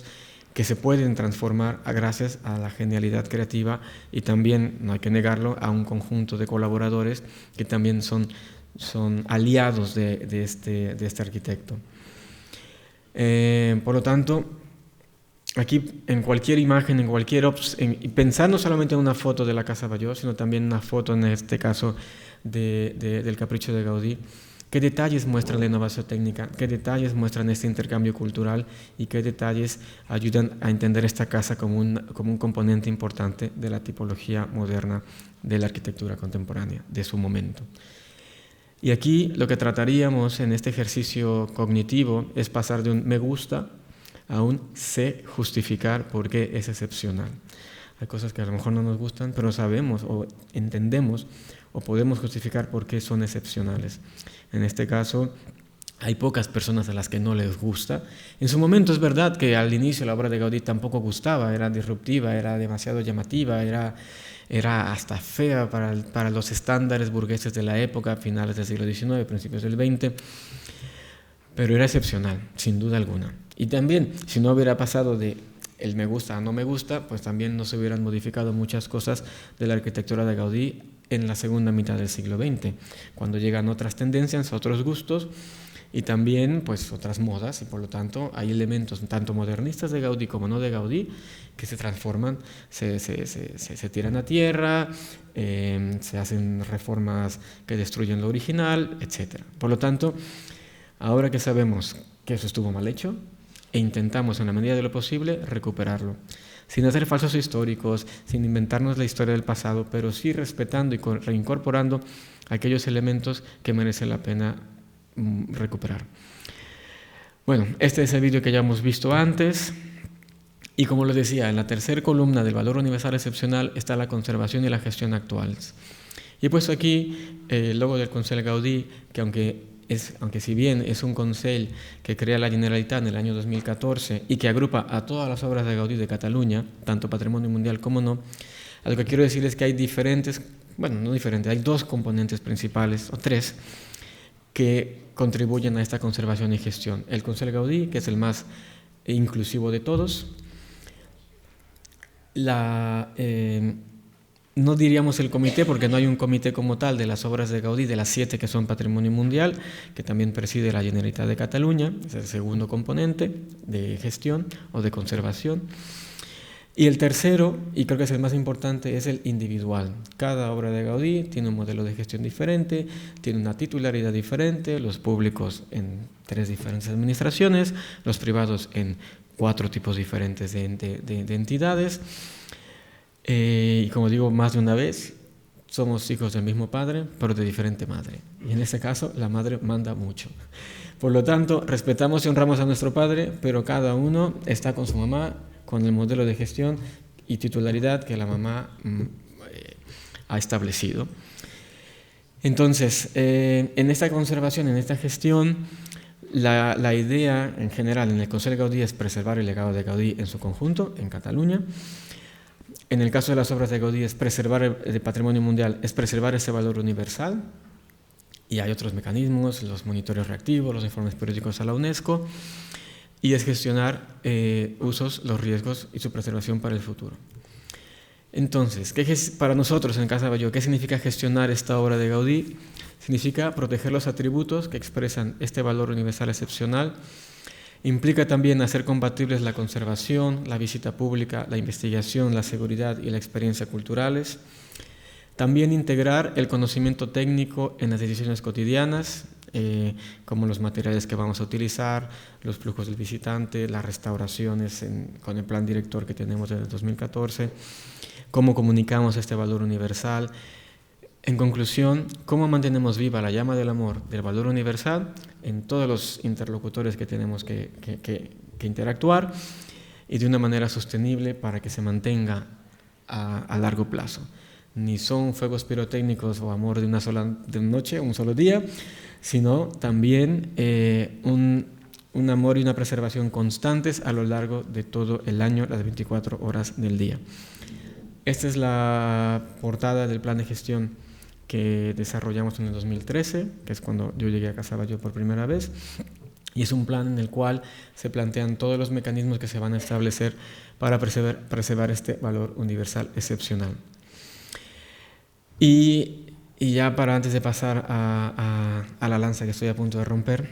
Speaker 2: que se pueden transformar gracias a la genialidad creativa y también, no hay que negarlo, a un conjunto de colaboradores que también son aliados de este arquitecto. Por lo tanto, aquí en cualquier imagen, pensar no solamente en una foto de la Casa Batlló, sino también una foto, en este caso, del Capricho de Gaudí, qué detalles muestran la innovación técnica, qué detalles muestran este intercambio cultural y qué detalles ayudan a entender esta casa como un componente importante de la tipología moderna de la arquitectura contemporánea, de su momento. Y aquí lo que trataríamos en este ejercicio cognitivo es pasar de un me gusta a un sé justificar por qué es excepcional. Hay cosas que a lo mejor no nos gustan, pero sabemos o entendemos o podemos justificar por qué son excepcionales. En este caso, hay pocas personas a las que no les gusta. En su momento es verdad que al inicio la obra de Gaudí tampoco gustaba, era disruptiva, era demasiado llamativa, era hasta fea para los estándares burgueses de la época, finales del siglo XIX, principios del XX, pero era excepcional, sin duda alguna. Y también, si no hubiera pasado de el me gusta a no me gusta, pues también no se hubieran modificado muchas cosas de la arquitectura de Gaudí en la segunda mitad del siglo XX, cuando llegan otras tendencias, otros gustos y también pues otras modas, y por lo tanto hay elementos tanto modernistas de Gaudí como no de Gaudí que se transforman, se tiran a tierra, se hacen reformas que destruyen lo original, etc. Por lo tanto, ahora que sabemos que eso estuvo mal hecho, e intentamos en la medida de lo posible recuperarlo, sin hacer falsos históricos, sin inventarnos la historia del pasado, pero sí respetando y reincorporando aquellos elementos que merecen la pena recuperar. Bueno, este es el vídeo que ya hemos visto antes, y como les decía, en la tercera columna del valor universal excepcional está la conservación y la gestión actuales. Y he puesto aquí el logo del Consell Gaudí, que aunque si bien es un consell que crea la Generalitat en el año 2014 y que agrupa a todas las obras de Gaudí de Cataluña, tanto patrimonio mundial como no, lo que quiero decir es que hay hay dos componentes principales, o tres, que contribuyen a esta conservación y gestión. El Consell Gaudí, que es el más inclusivo de todos, no diríamos el comité, porque no hay un comité como tal de las obras de Gaudí, de las 7 que son Patrimonio Mundial, que también preside la Generalitat de Cataluña, es el segundo componente de gestión o de conservación. Y el tercero, y creo que es el más importante, es el individual. Cada obra de Gaudí tiene un modelo de gestión diferente, tiene una titularidad diferente, los públicos en 3 diferentes administraciones, los privados en 4 tipos diferentes de entidades. Y como digo más de una vez, somos hijos del mismo padre, pero de diferente madre. Y en este caso, la madre manda mucho. Por lo tanto, respetamos y honramos a nuestro padre, pero cada uno está con su mamá, con el modelo de gestión y titularidad que la mamá ha establecido. Entonces, en esta conservación, en esta gestión, la idea en general en el Consell Gaudí es preservar el legado de Gaudí en su conjunto, en Cataluña. En el caso de las obras de Gaudí es preservar el patrimonio mundial, es preservar ese valor universal. Y hay otros mecanismos, los monitoreos reactivos, los informes periódicos a la UNESCO, y es gestionar usos, los riesgos y su preservación para el futuro. Entonces, para nosotros en Casa Batlló, ¿qué significa gestionar esta obra de Gaudí? Significa proteger los atributos que expresan este valor universal excepcional. Implica también hacer compatibles la conservación, la visita pública, la investigación, la seguridad y la experiencia culturales. También integrar el conocimiento técnico en las decisiones cotidianas, como los materiales que vamos a utilizar, los flujos del visitante, las restauraciones con el plan director que tenemos desde el 2014, cómo comunicamos este valor universal. En conclusión, cómo mantenemos viva la llama del amor, del valor universal, en todos los interlocutores que tenemos que interactuar y de una manera sostenible para que se mantenga a largo plazo. Ni son fuegos pirotécnicos o amor de una noche, un solo día, sino también un amor y una preservación constantes a lo largo de todo el año, las 24 horas del día. Esta es la portada del plan de gestión que desarrollamos en el 2013, que es cuando yo llegué a Casa Batlló por primera vez, y es un plan en el cual se plantean todos los mecanismos que se van a establecer para preservar este valor universal excepcional. Y ya para antes de pasar a la lanza que estoy a punto de romper,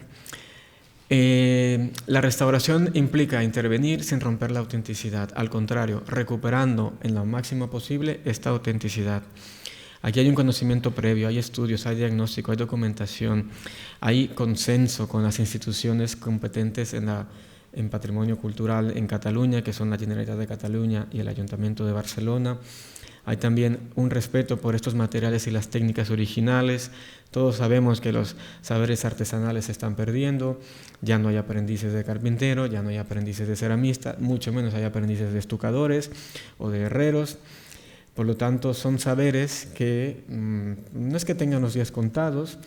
Speaker 2: la restauración implica intervenir sin romper la autenticidad, al contrario, recuperando en lo máximo posible esta autenticidad. Aquí hay un conocimiento previo, hay estudios, hay diagnóstico, hay documentación, hay consenso con las instituciones competentes en patrimonio cultural en Cataluña, que son la Generalitat de Cataluña y el Ayuntamiento de Barcelona. Hay también un respeto por estos materiales y las técnicas originales. Todos sabemos que los saberes artesanales se están perdiendo, ya no hay aprendices de carpintero, ya no hay aprendices de ceramista, mucho menos hay aprendices de estucadores o de herreros. Por lo tanto, son saberes que no es que tengan los días contados,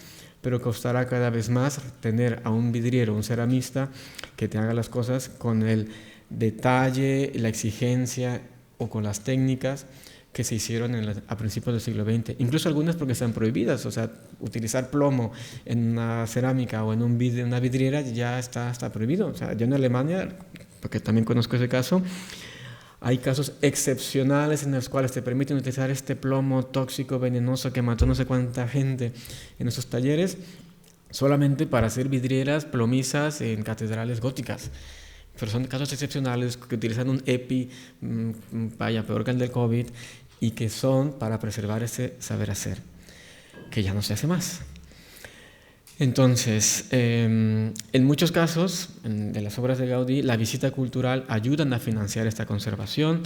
Speaker 2: pero costará cada vez más tener a un vidriero, un ceramista, que te haga las cosas con el detalle, la exigencia o con las técnicas que se hicieron a principios del siglo XX, incluso algunas porque están prohibidas, o sea, utilizar plomo en una cerámica o en una vidriera ya está prohibido. O sea, yo en Alemania, porque también conozco ese caso, hay casos excepcionales en los cuales te permiten utilizar este plomo tóxico, venenoso, que mató no sé cuánta gente en esos talleres, solamente para hacer vidrieras plomizas en catedrales góticas. Pero son casos excepcionales que utilizan un EPI, vaya, peor que el del COVID, y que son para preservar ese saber hacer, que ya no se hace más. Entonces, en muchos casos de las obras de Gaudí, la visita cultural ayudan a financiar esta conservación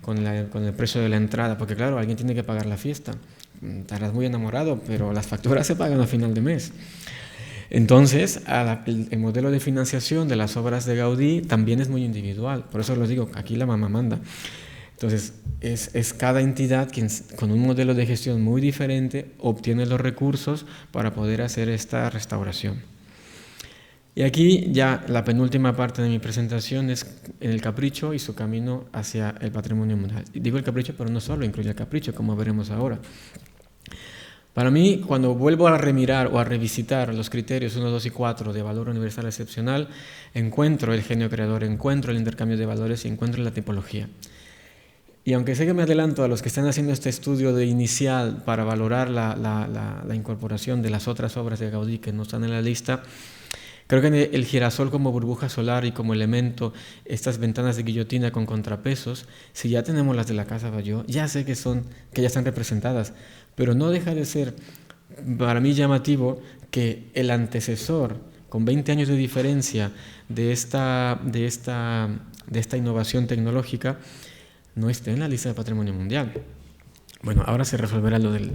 Speaker 2: con el precio de la entrada, porque claro, alguien tiene que pagar la fiesta. Estarás muy enamorado, pero las facturas se pagan a final de mes. Entonces, el modelo de financiación de las obras de Gaudí también es muy individual. Por eso les digo, aquí la mamá manda. Entonces, es cada entidad quien, con un modelo de gestión muy diferente, obtiene los recursos para poder hacer esta restauración. Y aquí ya la penúltima parte de mi presentación es el capricho y su camino hacia el patrimonio mundial. Digo el capricho, pero no solo incluye el capricho, como veremos ahora. Para mí, cuando vuelvo a remirar o a revisitar los criterios 1, 2 y 4 de valor universal excepcional, encuentro el genio creador, encuentro el intercambio de valores y encuentro la tipología. Y aunque sé que me adelanto a los que están haciendo este estudio de inicial para valorar la incorporación de las otras obras de Gaudí que no están en la lista, creo que el girasol como burbuja solar y como elemento, estas ventanas de guillotina con contrapesos, si ya tenemos las de la Casa Batlló, ya sé que ya están representadas, pero no deja de ser para mí llamativo que el antecesor, con 20 años de diferencia de esta innovación tecnológica, no esté en la lista de Patrimonio Mundial. Bueno, ahora se resolverá lo del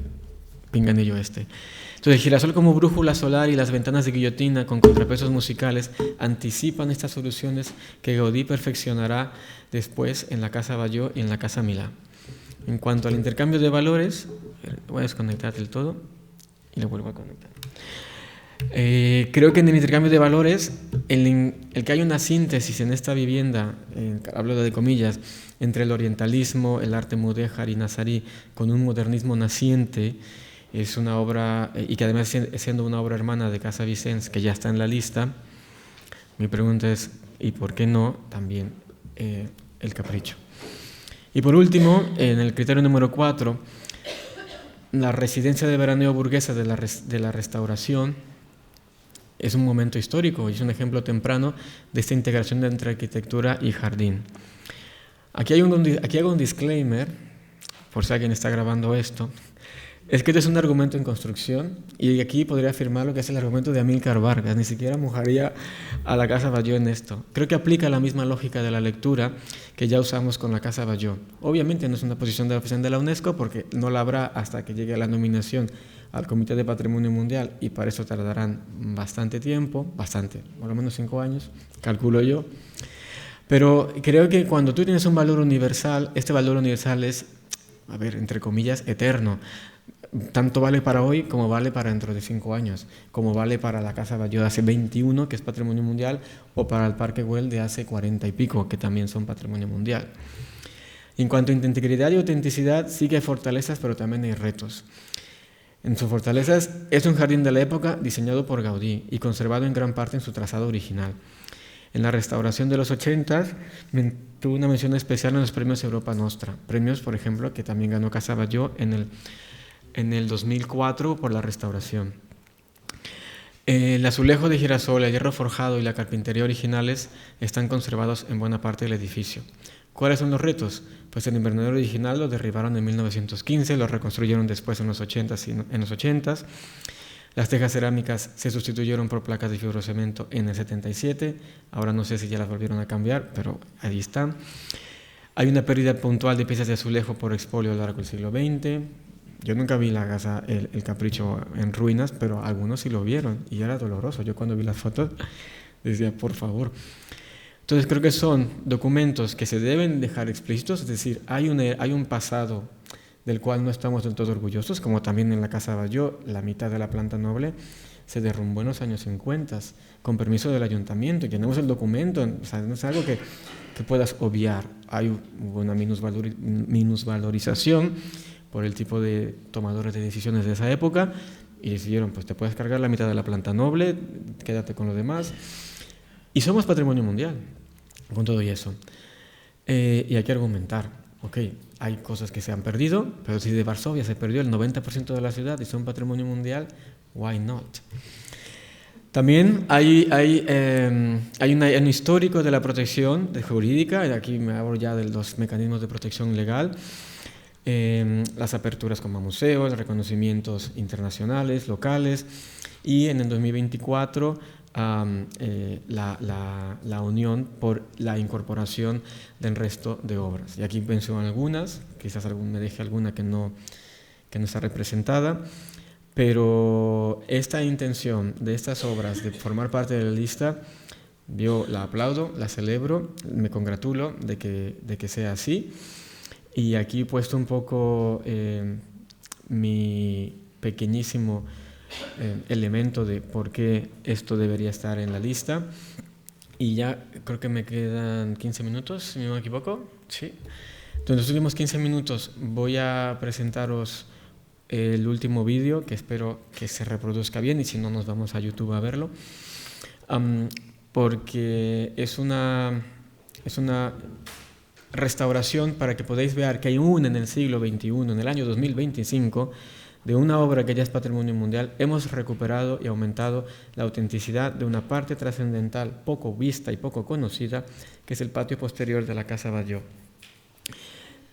Speaker 2: pinganillo este. Entonces, el girasol como brújula solar y las ventanas de guillotina con contrapesos musicales anticipan estas soluciones que Gaudí perfeccionará después en la Casa Batlló y en la Casa Milà. En cuanto al intercambio de valores, voy a desconectar del todo y lo vuelvo a conectar. Creo que en el intercambio de valores, el que hay una síntesis en esta vivienda, hablo de comillas, entre el orientalismo, el arte mudéjar y nazarí, con un modernismo naciente, es una obra, y que además siendo una obra hermana de Casa Vicens, que ya está en la lista. Mi pregunta es, ¿y por qué no también el capricho? Y por último, en el criterio número 4, la residencia de veraneo burguesa de la restauración es un momento histórico y es un ejemplo temprano de esta integración entre arquitectura y jardín. Aquí hago un disclaimer, por si alguien está grabando esto, es que este es un argumento en construcción y aquí podría afirmar lo que es el argumento de Amílcar Vargas, ni siquiera mojaría a la Casa Batlló en esto. Creo que aplica la misma lógica de la lectura que ya usamos con la Casa Batlló. Obviamente no es una posición de la oficina de la UNESCO porque no la habrá hasta que llegue la nominación al Comité de Patrimonio Mundial y para eso tardarán bastante tiempo, por lo menos 5 años, calculo yo. Pero creo que cuando tú tienes un valor universal, este valor universal es, a ver, entre comillas, eterno. Tanto vale para hoy como vale para dentro de 5 años, como vale para la Casa Batlló de hace 21, que es Patrimonio Mundial, o para el Parque Güell de hace 40 y pico, que también son Patrimonio Mundial. En cuanto a integridad y autenticidad, sí que hay fortalezas, pero también hay retos. En sus fortalezas, es un jardín de la época diseñado por Gaudí y conservado en gran parte en su trazado original. En la restauración de los 80 tuvo una mención especial en los premios Europa Nostra, premios, por ejemplo, que también ganó Casa Batlló en el 2004 por la restauración. El azulejo de girasol, el hierro forjado y la carpintería originales están conservados en buena parte del edificio. ¿Cuáles son los retos? Pues el invernadero original lo derribaron en 1915, lo reconstruyeron después en los 80s. Las tejas cerámicas se sustituyeron por placas de fibrocemento en el 77. Ahora no sé si ya las volvieron a cambiar, pero ahí están. Hay una pérdida puntual de piezas de azulejo por expolio a lo largo del siglo XX. Yo nunca vi la casa, el Capricho en ruinas, pero algunos sí lo vieron y era doloroso. Yo cuando vi las fotos decía, por favor. Entonces creo que son documentos que se deben dejar explícitos, es decir, hay un pasado del cual no estamos del todo orgullosos, como también en la Casa Batlló, la mitad de la planta noble se derrumbó en los años 50, con permiso del ayuntamiento, y tenemos el documento, o sea, no es algo que puedas obviar. Hubo una minusvalorización por el tipo de tomadores de decisiones de esa época, y decidieron, pues te puedes cargar la mitad de la planta noble, quédate con lo demás. Y somos patrimonio mundial, con todo y eso. Y hay que argumentar, ok, hay cosas que se han perdido, pero si de Varsovia se perdió el 90% de la ciudad y son patrimonio mundial, why not? También hay un histórico de la protección jurídica, y aquí me hablo ya de los mecanismos de protección legal, las aperturas como museos, reconocimientos internacionales, locales, y en el 2024 la unión por la incorporación del resto de obras. Y aquí menciono algunas, quizás me deje alguna que no está representada, pero esta intención de estas obras de formar parte de la lista, yo la aplaudo, la celebro, me congratulo de que sea así. Y aquí he puesto un poco mi pequeñísimo elemento de por qué esto debería estar en la lista. Y ya creo que me quedan 15 minutos, si no me equivoco. Sí. Entonces, en los últimos 15 minutos voy a presentaros el último vídeo, que espero que se reproduzca bien, y si no, nos vamos a YouTube a verlo. Porque es una restauración para que podáis ver que hay aún en el siglo XXI, en el año 2025, de una obra que ya es patrimonio mundial, hemos recuperado y aumentado la autenticidad de una parte trascendental poco vista y poco conocida, que es el patio posterior de la Casa Batlló.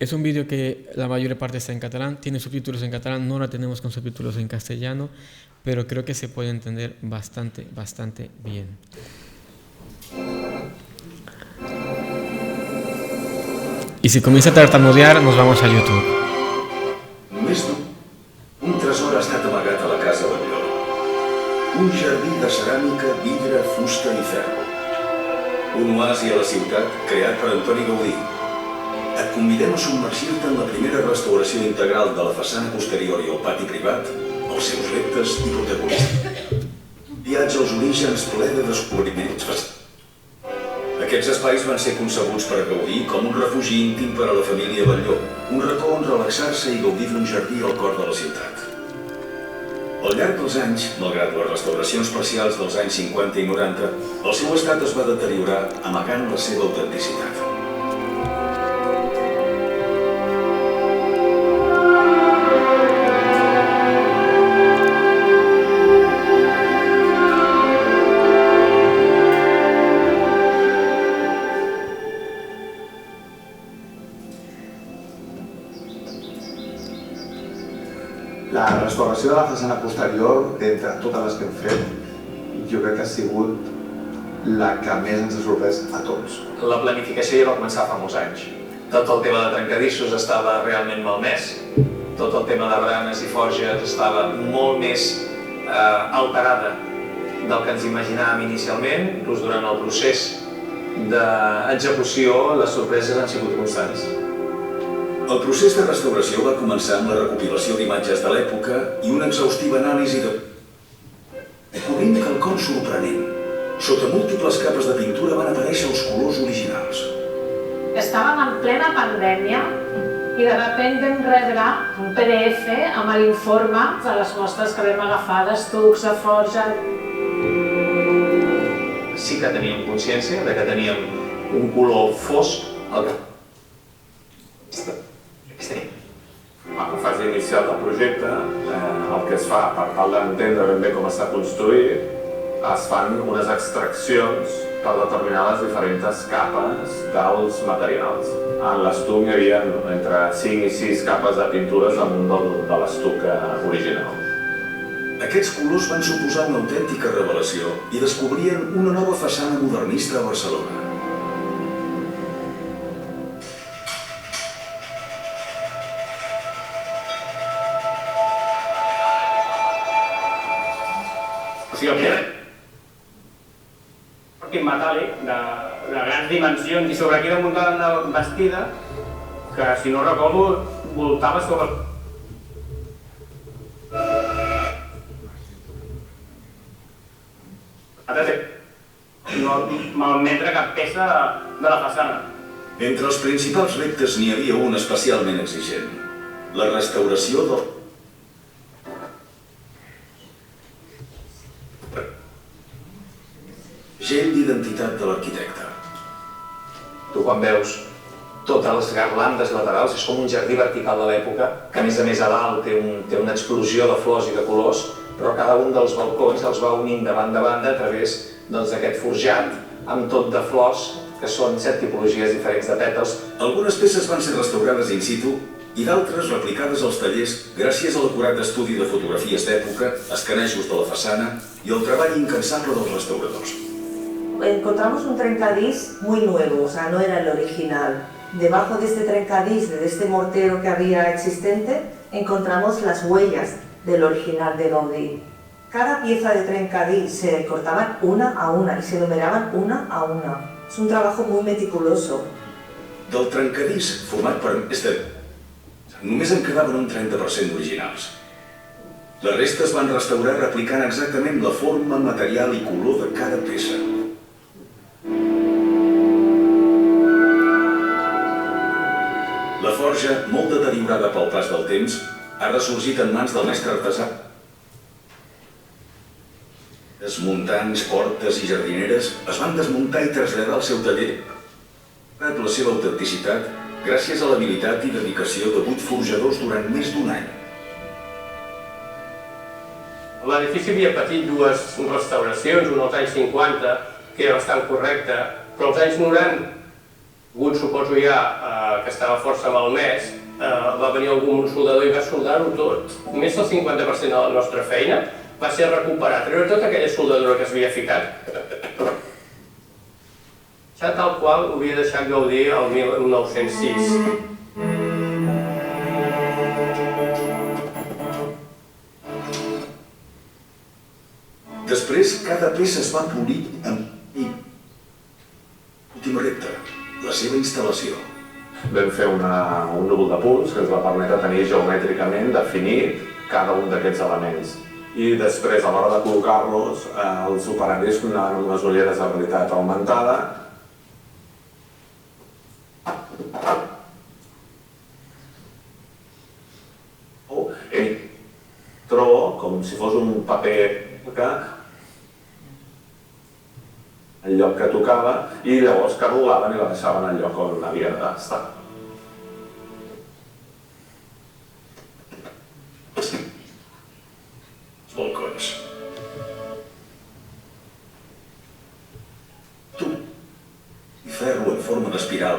Speaker 2: Es un vídeo que la mayor parte está en catalán, tiene subtítulos en catalán, no la tenemos con subtítulos en castellano, pero creo que se puede entender bastante bien. Y si comienza a tartamudear, nos vamos a YouTube.
Speaker 4: Només tu, un tresor ha estat amagat a la Casa Batlló. Un jardí de ceràmica, vidre, fusta i ferro. Un oasi a la ciutat creat per Antoni Gaudí. Et convidem a submergir-te en la primera restauració integral de la façana posterior i el pati privat, els seus reptes i protagonistes. Viatge als orígens ple de descobriments. Aquests espais van ser concebuts per Gaudí com un refugi íntim per a la família Batlló, un racó on relaxar-se i gaudir d'un jardí al cor de la ciutat. Al llarg dels anys, malgrat les restauracions parcials dels anys 50 i 90, el seu estat es va deteriorar amagant la seva autenticitat.
Speaker 5: La restauració de la façana posterior, d'entre totes les que hem fet, jo crec que ha sigut la que més ens ha sorprès a tots.
Speaker 6: La planificació ja va començar fa molts anys. Tot el tema de trencadissos estava realment malmès, tot el tema de baranes i forges estava molt més alterada del que ens imaginàvem inicialment. Inclús durant el procés d'execució les sorpreses han sigut constants.
Speaker 4: El procés de restauració va començar amb la recopilació d'imatges de l'època i una exhaustiva anàlisi descobrint quelcom sorprenent. Sota múltiples capes de pintura van aparèixer els colors originals.
Speaker 7: Estàvem en plena pandèmia i de sobte vam rebre un PDF amb l'informe de les mostres que vam agafar d'estucs, de forja.
Speaker 6: Sí que teníem consciència de que teníem un color fosc al que
Speaker 8: A la fase inicial del projecte, el que es fa per tal d'entendre ben bé com està construït, es fan unes extraccions per determinar les diferents capes dels materials. En l'estuc hi havia entre 5 i 6 capes de pintures damunt de l'estuc original.
Speaker 4: Aquests colors van suposar una autèntica revelació i descobrien una nova façana modernista a Barcelona.
Speaker 9: Un metàl·lic de grans dimensions i sobre aquí damunt una bastida que, si no recordo, voltava sobre... No malmetre cap peça de la façana.
Speaker 4: Entre els principals reptes n'hi havia un especialment exigent: la restauració del gel d'identitat de l'arquitecte.
Speaker 6: Tu quan veus totes les garlandes laterals és com un jardí vertical de l'època, que a més a dalt té una explosió de flors i de colors, però cada un dels balcons els va unint de banda a banda a través d'aquest forjat amb tot de flors, que són 7 tipologies diferents de pètals.
Speaker 4: Algunes peces van ser restaurades in situ i d'altres replicades als tallers gràcies a l'acurat estudi de fotografies d'època, escanejos de la façana i el treball incansable dels restauradors.
Speaker 10: Encontramos un trencadís muy nuevo, o sea, no era el original. Debajo de este trencadís, de este mortero que había existente, encontramos las huellas del original de Gaudí. Cada pieza de trencadís se cortaban una a una y se numeraban una a una. Es un trabajo muy meticuloso.
Speaker 4: Del trencadís format per només en quedaven un 30% originals. La resta es van restaurar replicant exactament la forma, material i color de cada peça. La forja, molt deteriorada pel pas del temps, ha ressorgit en mans del mestre artesà. Muntants, portes i jardineres es van desmuntar i traslladar al seu taller La seva autenticitat gràcies a l'habilitat i dedicació de 8 forjadors durant més d'1 any.
Speaker 9: L'edifici havia patit 2 restauracions, una als anys 50, que era bastant correcta, però als anys 90, suposo ja que estava força malmès, va venir algun soldador i va soldar-ho tot. Més del 50% de la nostra feina va ser recuperar, treure tota aquella soldadura que s'havia ficat. Ja tal qual ho havia deixat Gaudí el 1906.
Speaker 4: Després, cada peça es va polir amb últim repte, la seva instal·lació.
Speaker 8: Vam fer un núvol de punts que ens va permetre tenir geomètricament definit cada un d'aquests elements. I després, a l'hora de col·locar-los, els operaris anaven amb unes ulleres de realitat augmentada. Tro, com si fos un paper el lloc que tocava i llavors cargolaven i la deixaven al lloc on havia d'estar.
Speaker 4: Els balcons. I ferro en forma d'espiral.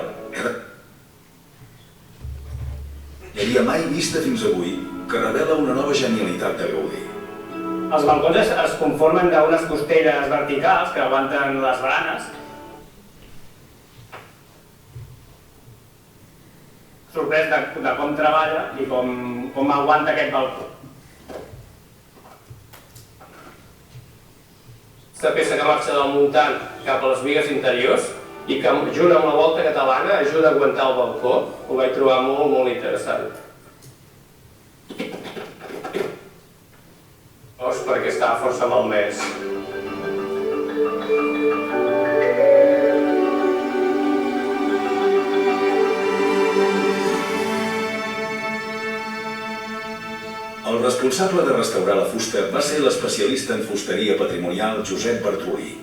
Speaker 4: Hi havia mai vista fins avui que revela una nova genialitat de Gaudí.
Speaker 9: Els balcons es conformen d'unes costelles verticals que aguanten les baranes. Sorprès de com treballa i com aguanta aquest balcó. Aquesta peça que marxa del muntant cap a les bigues interiors i que, junt amb la volta catalana, ajuda a aguantar el balcó. Ho vaig trobar molt, molt interessant. Perquè estava força malmès.
Speaker 4: El responsable de restaurar la fusta va ser l'especialista en fusteria patrimonial Josep Bartrolí.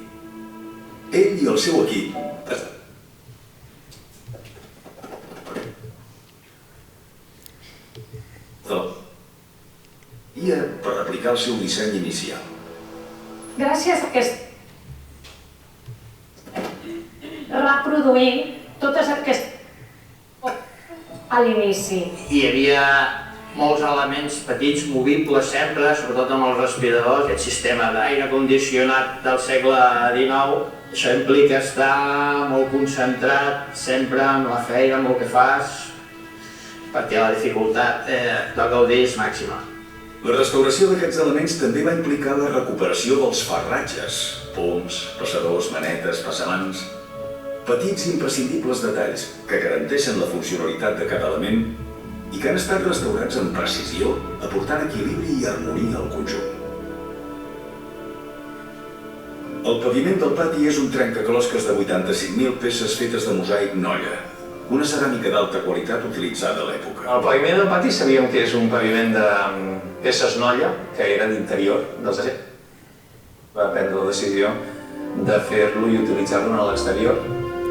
Speaker 4: Ell i el seu equip per replicar el seu disseny inicial.
Speaker 7: Gràcies a aquest reproduir totes aquestes a l'inici.
Speaker 11: Hi havia molts elements petits, movibles sempre, sobretot amb els respiradors. Aquest sistema d'aire condicionat del segle XIX, això implica estar molt concentrat sempre en la feina, en el que fas, perquè la dificultat del Gaudí és màxima.
Speaker 4: La restauració d'aquests elements també va implicar la recuperació dels farratges, poms, passadors, manetes, passamans, petits i imprescindibles detalls que garanteixen la funcionalitat de cada element i que han estat restaurats amb precisió, aportant equilibri i harmonia al conjunt. El paviment del pati és un trencaclosques de 85.000 peces fetes de mosaic Nolla, una ceràmica d'alta qualitat utilitzada a l'època.
Speaker 6: El paviment del pati sabíem que és un paviment de peces Nolla, que era d'interior dels agents. Va prendre la decisió de fer-lo i utilitzar-lo a l'exterior.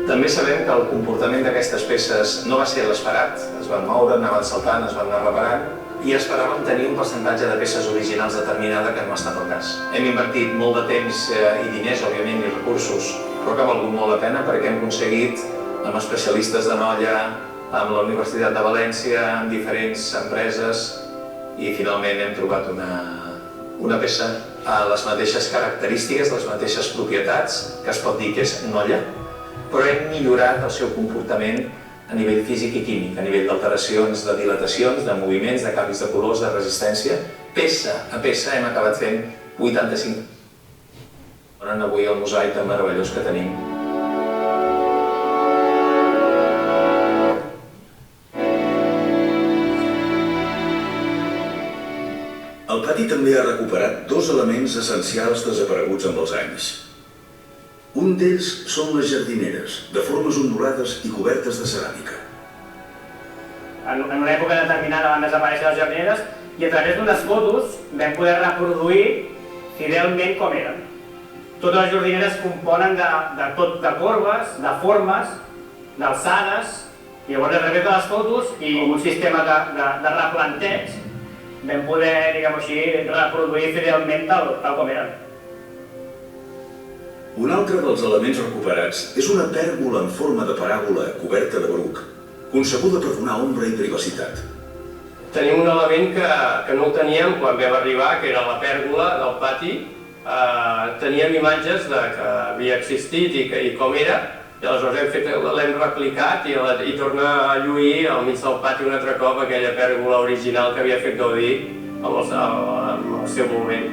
Speaker 6: També sabem que el comportament d'aquestes peces no va ser l'esperat, es van moure, anaven saltant, es van anar reparant i esperàvem tenir un percentatge de peces originals determinada que no ha estat el cas. Hem invertit molt de temps i diners, òbviament, i recursos, però que ha valgut molt la pena perquè hem aconseguit amb especialistes de Nolla, amb la Universitat de València, amb diferents empreses i finalment hem trobat una peça a les mateixes característiques, les mateixes propietats, que es pot dir que és Nolla, però hem millorat el seu comportament a nivell físic i químic, a nivell d'alteracions, de dilatacions, de moviments, de canvis de colors, de resistència. Peça a peça hem acabat fent 85. Donen avui el mosaic tan meravellós que tenim.
Speaker 4: El pati també ha recuperat 2 elements essencials desapareguts amb els anys. Un d'ells són les jardineres, de formes ondulades i cobertes de ceràmica.
Speaker 9: En una època determinada van desaparèixer les jardineres i a través d'unes fotos vam poder reproduir fidelment com eren. Totes les jardineres componen de corbes, de formes, d'alçades, i llavors a través de les fotos i un sistema de replanteig vam poder, diguem-ho així, reproduir fidelment tal com eren.
Speaker 4: Un altre dels elements recuperats és una pèrgola en forma de paràbola coberta de bruc, concebuda per donar ombra i privacitat.
Speaker 9: Tenim un element que no ho teníem quan vam arribar, que era la pèrgola del pati. Teníem imatges que havia existit i com era, i aleshores l'hem replicat i torna a lluir al mig del pati un altre cop aquella pèrgola original que havia fet Gaudí al seu moment.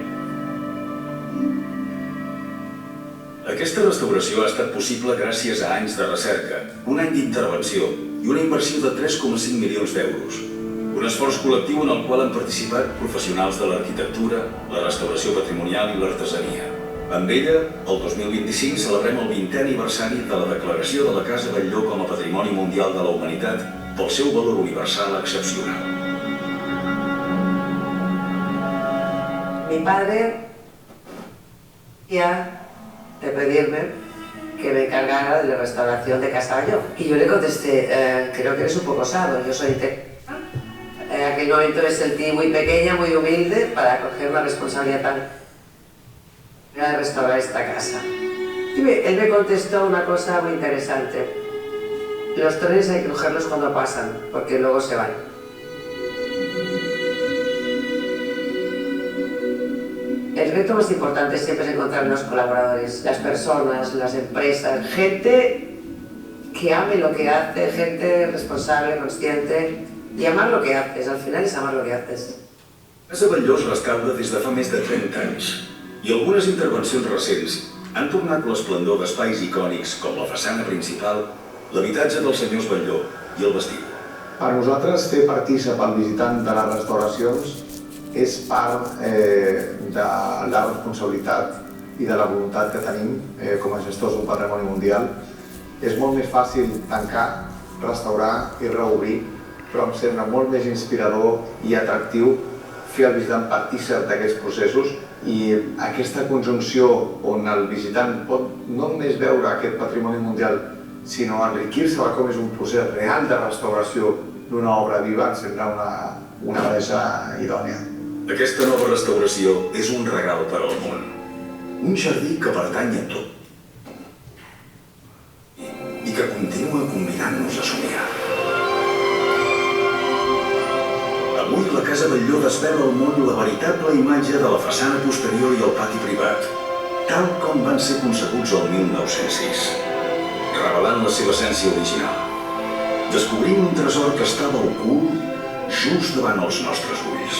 Speaker 4: Aquesta restauració ha estat possible gràcies a anys de recerca, un any d'intervenció i una inversió de 3,5 milions d'euros. Un esforç col·lectiu en el qual han participat professionals de l'arquitectura, la restauració patrimonial i l'artesania. Amb ella, el 2025 celebrem el 20è aniversari de la declaració de la Casa Batlló com a Patrimoni Mundial de la Humanitat pel seu valor universal excepcional.
Speaker 10: Mi padre de pedirme que me encargara de la restauración de Casa Batlló. Y yo le contesté, creo que eres un poco osado, yo soy en aquel momento me sentí muy pequeña, muy humilde para coger una responsabilidad tan grande de restaurar esta casa. Y él me contestó una cosa muy interesante. Los trenes hay que cogerlos cuando pasan, porque luego se van. El reto más importante siempre es encontrar los colaboradores, las personas, las empresas, gente que ame lo que hace, gente responsable, consciente, y amar lo que haces, al final es amar lo que haces.
Speaker 4: Casa Batlló es restaura des de fa més de 30 anys i algunes intervencions recents han tornat l'esplendor d'espais icònics com la façana principal, l'habitatge dels senyors Batlló i el vestíbul.
Speaker 5: Per nosaltres, fer partícip al visitant de les restauracions és part de la responsabilitat i de la voluntat que tenim com a gestors d'un patrimoni mundial. És molt més fàcil tancar, restaurar i reobrir, però em sembla molt més inspirador i atractiu fer el visitant partícip d'aquests processos i aquesta conjunció on el visitant pot no només veure aquest patrimoni mundial, sinó enriquir-se de com és un procés real de restauració d'una obra viva, em sembla una barreja idònia.
Speaker 4: Aquesta nova restauració és un regal per al món. Un jardí que pertany a tot i que continua convidant-nos a somiar. Avui la Casa Batlló desvela al món la veritable imatge de la façana posterior i el pati privat, tal com van ser concebuts el 1906, revelant la seva essència original. Descobrim un tresor que estava ocult just davant els nostres ulls.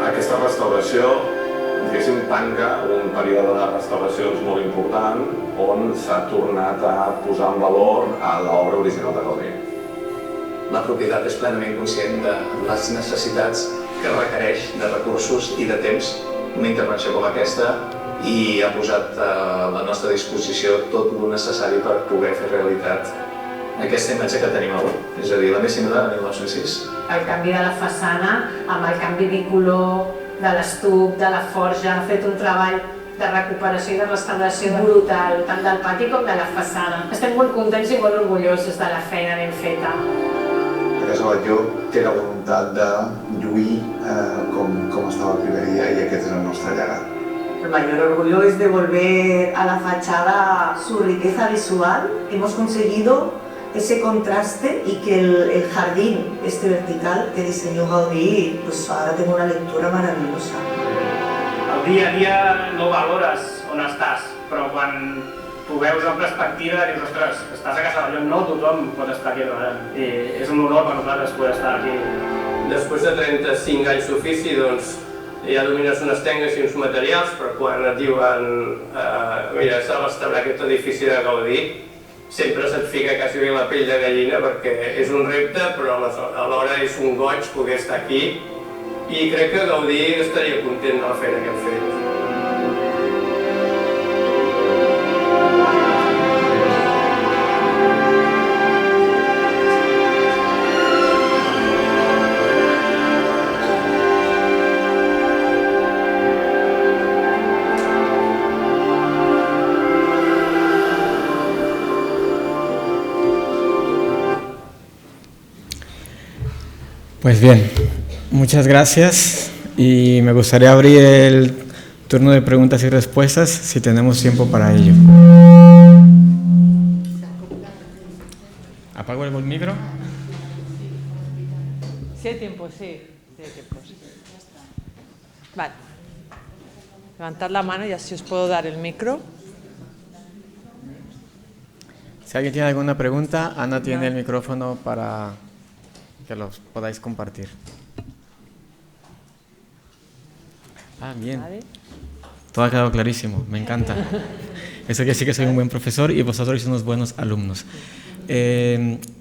Speaker 8: Aquesta restauració, diguéssim, tanca un període de restauracions molt important on s'ha tornat a posar en valor a l'obra original de Gaudí.
Speaker 6: La propietat és plenament conscient de les necessitats que requereix de recursos i de temps una intervenció com aquesta i ha posat a la nostra disposició tot el necessari per poder fer realitat aquesta imatge que tenim avui, és a dir, la més similar a 1906.
Speaker 7: El canvi de la façana, amb el canvi de color, de l'estuc, de la forja, ha fet un treball de recuperació i de restauració brutal, tant del pati com de la façana. Estem molt contents i molt orgullosos de la feina ben feta.
Speaker 5: La Casa Batlló té la voluntat de lluir com estava el primer dia i aquest és el nostre llegat.
Speaker 10: El mayor orgullo es devolver a la fachada su riqueza visual. Hemos conseguido ese contraste y que el jardín, este vertical que diseñó Gaudí, pues ahora tengo una lectura maravillosa.
Speaker 9: El dia a dia no valores on estàs, però quan tu veus en perspectiva dius, ostres, estàs a Casa Batlló, no tothom pot estar aquí treballant. I és un honor per nosaltres poder estar aquí. Després de 35 anys d'ofici, doncs, ja domines unes tècniques i uns materials, però quan et diuen mira, s'ha de restaurar aquest edifici de Gaudí, sempre se't fica quasi bé la pell de gallina perquè és un repte, però alhora és un goig poder estar aquí i crec que Gaudí estaria content de la feina que hem fet.
Speaker 2: Pues bien, muchas gracias y me gustaría abrir el turno de preguntas y respuestas si tenemos tiempo para ello. ¿Apago el micro?
Speaker 12: Si hay tiempo, sí. Si hay tiempo, sí. Vale. Levantad la mano y así os puedo dar el micro.
Speaker 2: Si alguien tiene alguna pregunta, Ana tiene el micrófono para que los podáis compartir. Bien. Todo ha quedado clarísimo, me encanta. Eso quiere decir que soy un buen profesor y vosotros sois unos buenos alumnos.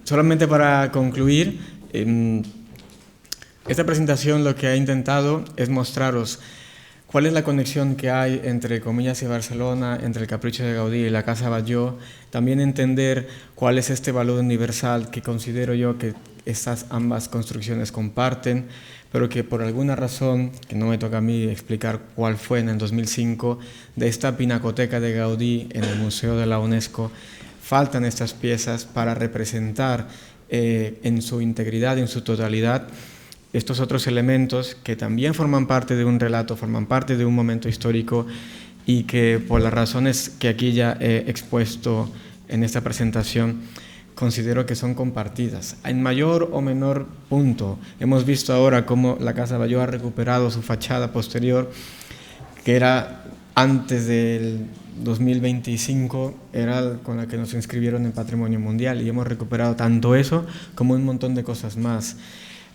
Speaker 2: Solamente para concluir, esta presentación lo que ha intentado es mostraros cuál es la conexión que hay entre Comillas y Barcelona, entre el Capricho de Gaudí y la Casa Batlló, también entender cuál es este valor universal que considero yo que estas ambas construcciones comparten, pero que por alguna razón, que no me toca a mí explicar cuál fue en el 2005, de esta pinacoteca de Gaudí en el Museo de la UNESCO, faltan estas piezas para representar en su integridad, en su totalidad, estos otros elementos que también forman parte de un relato, forman parte de un momento histórico y que por las razones que aquí ya he expuesto en esta presentación, considero que son compartidas. En mayor o menor punto, hemos visto ahora cómo la Casa Batlló ha recuperado su fachada posterior, que era antes del 2025, era con la que nos inscribieron en Patrimonio Mundial, y hemos recuperado tanto eso como un montón de cosas más.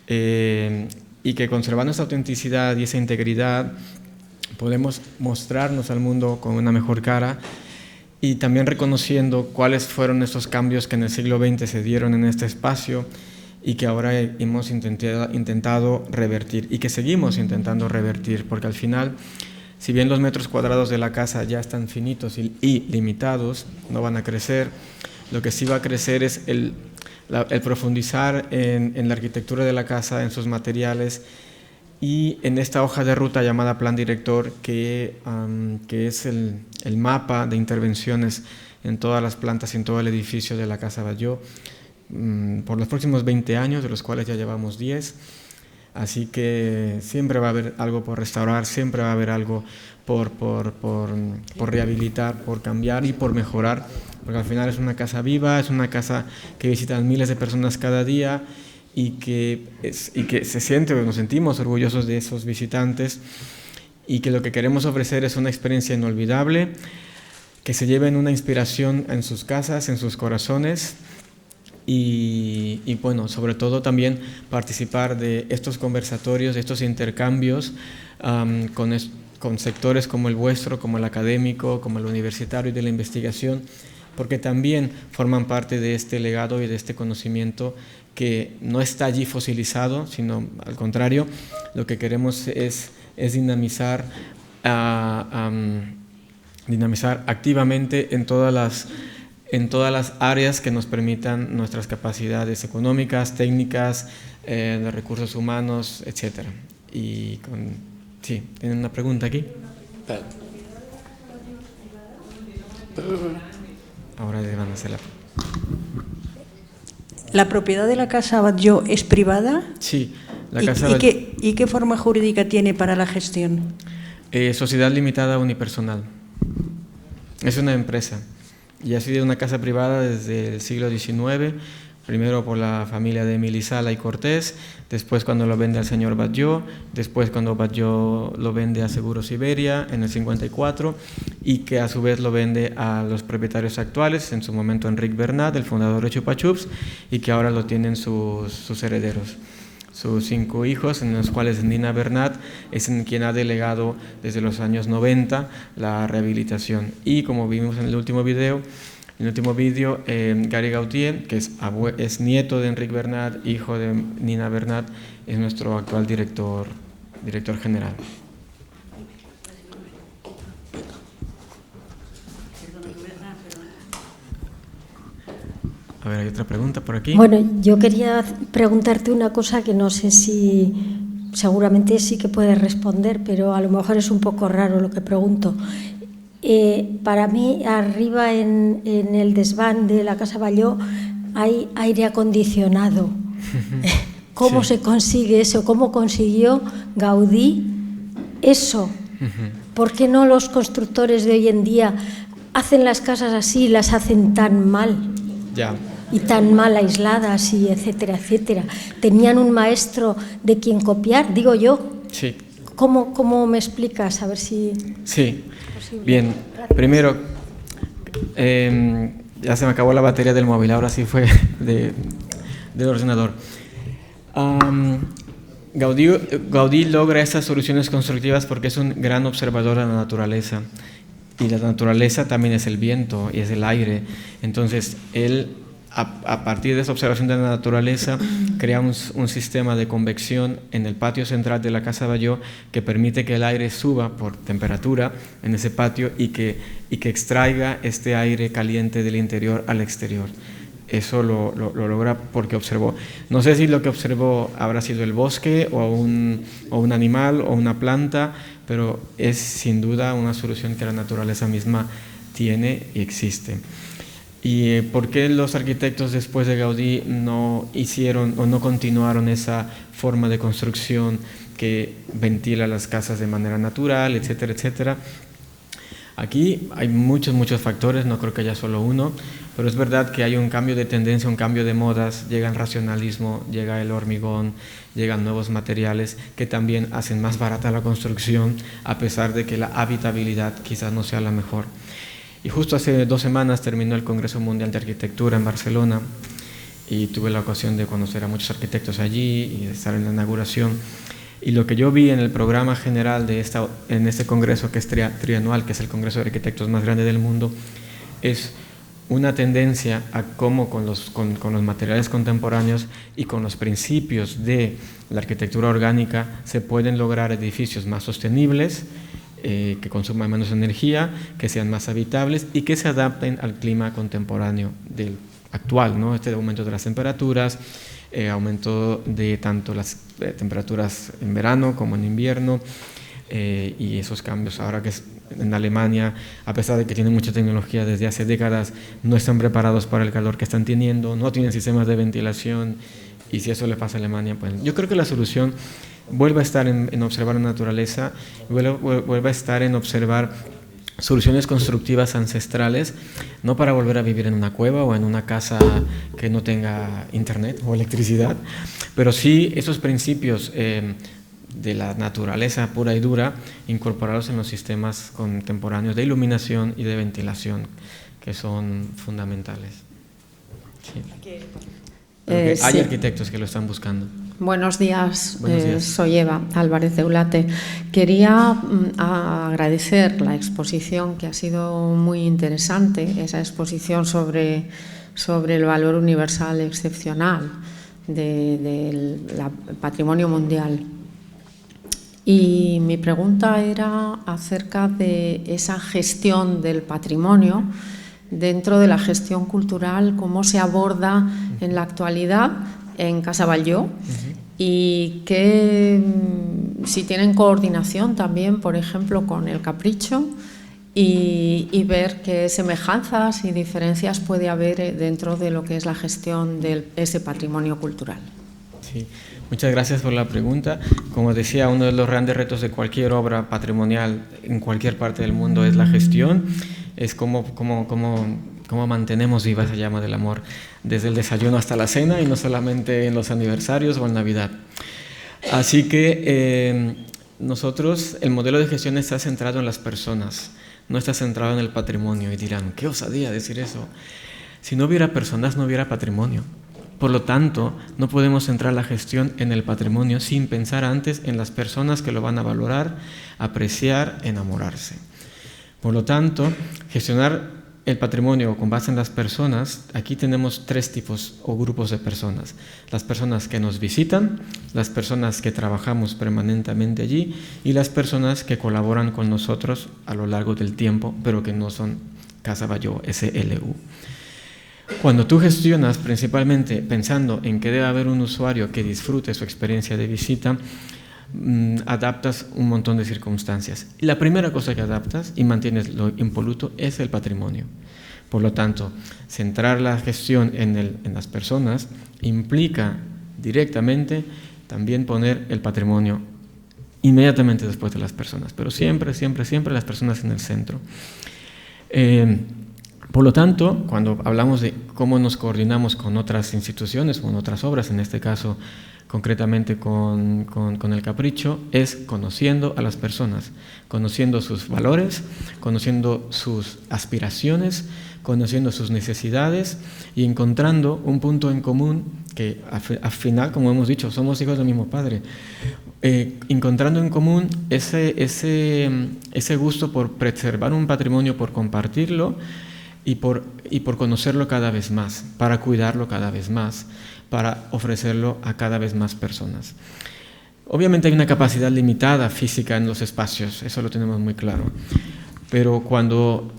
Speaker 2: Y que conservando esa autenticidad y esa integridad podemos mostrarnos al mundo con una mejor cara y también reconociendo cuáles fueron esos cambios que en el siglo XX se dieron en este espacio y que ahora hemos intentado revertir y que seguimos intentando revertir, porque al final, si bien los metros cuadrados de la casa ya están finitos y limitados, no van a crecer, lo que sí va a crecer es el profundizar en la arquitectura de la casa, en sus materiales y en esta hoja de ruta llamada Plan Director, que es el mapa de intervenciones en todas las plantas y en todo el edificio de la Casa Batlló por los próximos 20 años, de los cuales ya llevamos 10. Así que siempre va a haber algo por restaurar, siempre va a haber algo por rehabilitar, por cambiar y por mejorar, porque al final es una casa viva, es una casa que visitan miles de personas cada día y que se siente, nos sentimos orgullosos de esos visitantes y que lo que queremos ofrecer es una experiencia inolvidable, que se lleven una inspiración en sus casas, en sus corazones. Y bueno, sobre todo también participar de estos conversatorios, de estos intercambios con sectores como el vuestro, como el académico, como el universitario y de la investigación, porque también forman parte de este legado y de este conocimiento que no está allí fosilizado, sino al contrario, lo que queremos es dinamizar activamente en todas las áreas que nos permitan nuestras capacidades económicas, técnicas, de recursos humanos, etc. Sí, ¿tienen una pregunta aquí? Ahora les van a hacer
Speaker 13: ¿La propiedad de la Casa Batlló es privada?
Speaker 2: Sí. La casa
Speaker 13: ¿Y qué forma jurídica tiene para la gestión?
Speaker 2: Sociedad limitada unipersonal. Es una empresa. Y ha sido una casa privada desde el siglo XIX, primero por la familia de Emili Sala y Cortés, después cuando lo vende al señor Batlló, después cuando Batlló lo vende a Seguros Iberia en el 54 y que a su vez lo vende a los propietarios actuales, en su momento Enric Bernat, el fundador de Chupa Chups, y que ahora lo tienen sus herederos. Sus 5 hijos, en los cuales Nina Bernat es quien ha delegado desde los años 90 la rehabilitación. Y como vimos en el último vídeo, Gary Gautier, que es nieto de Enric Bernat, hijo de Nina Bernat, es nuestro actual director general. A ver, ¿hay otra pregunta por aquí?
Speaker 14: Bueno, yo quería preguntarte una cosa que no sé si, seguramente sí que puedes responder, pero a lo mejor es un poco raro lo que pregunto. Para mí, arriba en el desván de la Casa Batlló hay aire acondicionado. ¿Cómo
Speaker 2: Sí.
Speaker 14: se consigue eso? ¿Cómo consiguió Gaudí eso? ¿Por qué no los constructores de hoy en día hacen las casas así y las hacen tan mal?
Speaker 2: Ya.
Speaker 14: Y tan mal aisladas y etcétera, etcétera. ¿Tenían un maestro de quien copiar? Digo yo.
Speaker 2: Sí.
Speaker 14: ¿Cómo me explicas? A ver si...
Speaker 2: Sí.
Speaker 14: Posible.
Speaker 2: Bien. Primero, ya se me acabó la batería del móvil, ahora sí fue del ordenador. Gaudí logra estas soluciones constructivas porque es un gran observador de la naturaleza, y la naturaleza también es el viento y es el aire. Entonces él, a partir de esa observación de la naturaleza, crea un sistema de convección en el patio central de la Casa Batlló que permite que el aire suba por temperatura en ese patio y que extraiga este aire caliente del interior al exterior. Eso lo logra porque observó. No sé si lo que observó habrá sido el bosque o un animal o una planta, pero es sin duda una solución que la naturaleza misma tiene y existe. ¿Y por qué los arquitectos después de Gaudí no hicieron o no continuaron esa forma de construcción que ventila las casas de manera natural, etcétera, etcétera? Aquí hay muchos factores, no creo que haya solo uno, pero es verdad que hay un cambio de tendencia, un cambio de modas, llega el racionalismo, llega el hormigón, llegan nuevos materiales que también hacen más barata la construcción, a pesar de que la habitabilidad quizás no sea la mejor. Y justo hace 2 semanas terminó el Congreso Mundial de Arquitectura en Barcelona y tuve la ocasión de conocer a muchos arquitectos allí y de estar en la inauguración. Y lo que yo vi en el programa general en este congreso, que es trianual, que es el congreso de arquitectos más grande del mundo, es una tendencia a cómo con los materiales contemporáneos y con los principios de la arquitectura orgánica se pueden lograr edificios más sostenibles, que consuman menos energía, que sean más habitables y que se adapten al clima contemporáneo del actual, ¿no? Este aumento de las temperaturas, aumento de tanto las temperaturas en verano como en invierno, y esos cambios ahora que en Alemania, a pesar de que tienen mucha tecnología desde hace décadas, no están preparados para el calor que están teniendo, no tienen sistemas de ventilación, y si eso le pasa a Alemania, pues yo creo que la solución vuelve a estar en observar la naturaleza, vuelve a estar en observar soluciones constructivas ancestrales, no para volver a vivir en una cueva o en una casa que no tenga internet o electricidad, pero sí esos principios de la naturaleza pura y dura, incorporarlos en los sistemas contemporáneos de iluminación y de ventilación, que son fundamentales. Sí. Hay
Speaker 15: Sí.
Speaker 2: arquitectos que lo están buscando.
Speaker 15: Buenos días,
Speaker 2: Buenos días.
Speaker 15: soy Eva Álvarez de Ulate. Quería agradecer la exposición, que ha sido muy interesante, esa exposición sobre el valor universal excepcional del patrimonio mundial. Y mi pregunta era acerca de esa gestión del patrimonio dentro de la gestión cultural, cómo se aborda en la actualidad en Casa Batlló, y si tienen coordinación también, por ejemplo, con el Capricho, y ver qué semejanzas y diferencias puede haber dentro de lo que es la gestión de ese patrimonio cultural.
Speaker 2: Sí. Muchas gracias por la pregunta. Como decía, uno de los grandes retos de cualquier obra patrimonial en cualquier parte del mundo es la gestión, es cómo mantenemos viva esa llama del amor, desde el desayuno hasta la cena y no solamente en los aniversarios o en Navidad. Así que nosotros, el modelo de gestión está centrado en las personas, no está centrado en el patrimonio. Y dirán, qué osadía decir eso. Si no hubiera personas, no hubiera patrimonio. Por lo tanto, no podemos centrar la gestión en el patrimonio sin pensar antes en las personas que lo van a valorar, apreciar, enamorarse. Por lo tanto, gestionar el patrimonio con base en las personas, aquí tenemos 3 tipos o grupos de personas. Las personas que nos visitan, las personas que trabajamos permanentemente allí y las personas que colaboran con nosotros a lo largo del tiempo, pero que no son Casa Batlló SLU. Cuando tú gestionas principalmente pensando en que debe haber un usuario que disfrute su experiencia de visita, adaptas un montón de circunstancias. Y la primera cosa que adaptas y mantienes lo impoluto es el patrimonio. Por lo tanto, centrar la gestión en las personas implica directamente también poner el patrimonio inmediatamente después de las personas, pero siempre, siempre, siempre las personas en el centro. Por lo tanto, cuando hablamos de cómo nos coordinamos con otras instituciones, con otras obras, en este caso concretamente con el Capricho, es conociendo a las personas, conociendo sus valores, conociendo sus aspiraciones, conociendo sus necesidades y encontrando un punto en común que al final, como hemos dicho, somos hijos del mismo Padre, encontrando en común ese gusto por preservar un patrimonio, por compartirlo y por conocerlo cada vez más, para cuidarlo cada vez más, para ofrecerlo a cada vez más personas. Obviamente hay una capacidad limitada física en los espacios, eso lo tenemos muy claro, pero cuando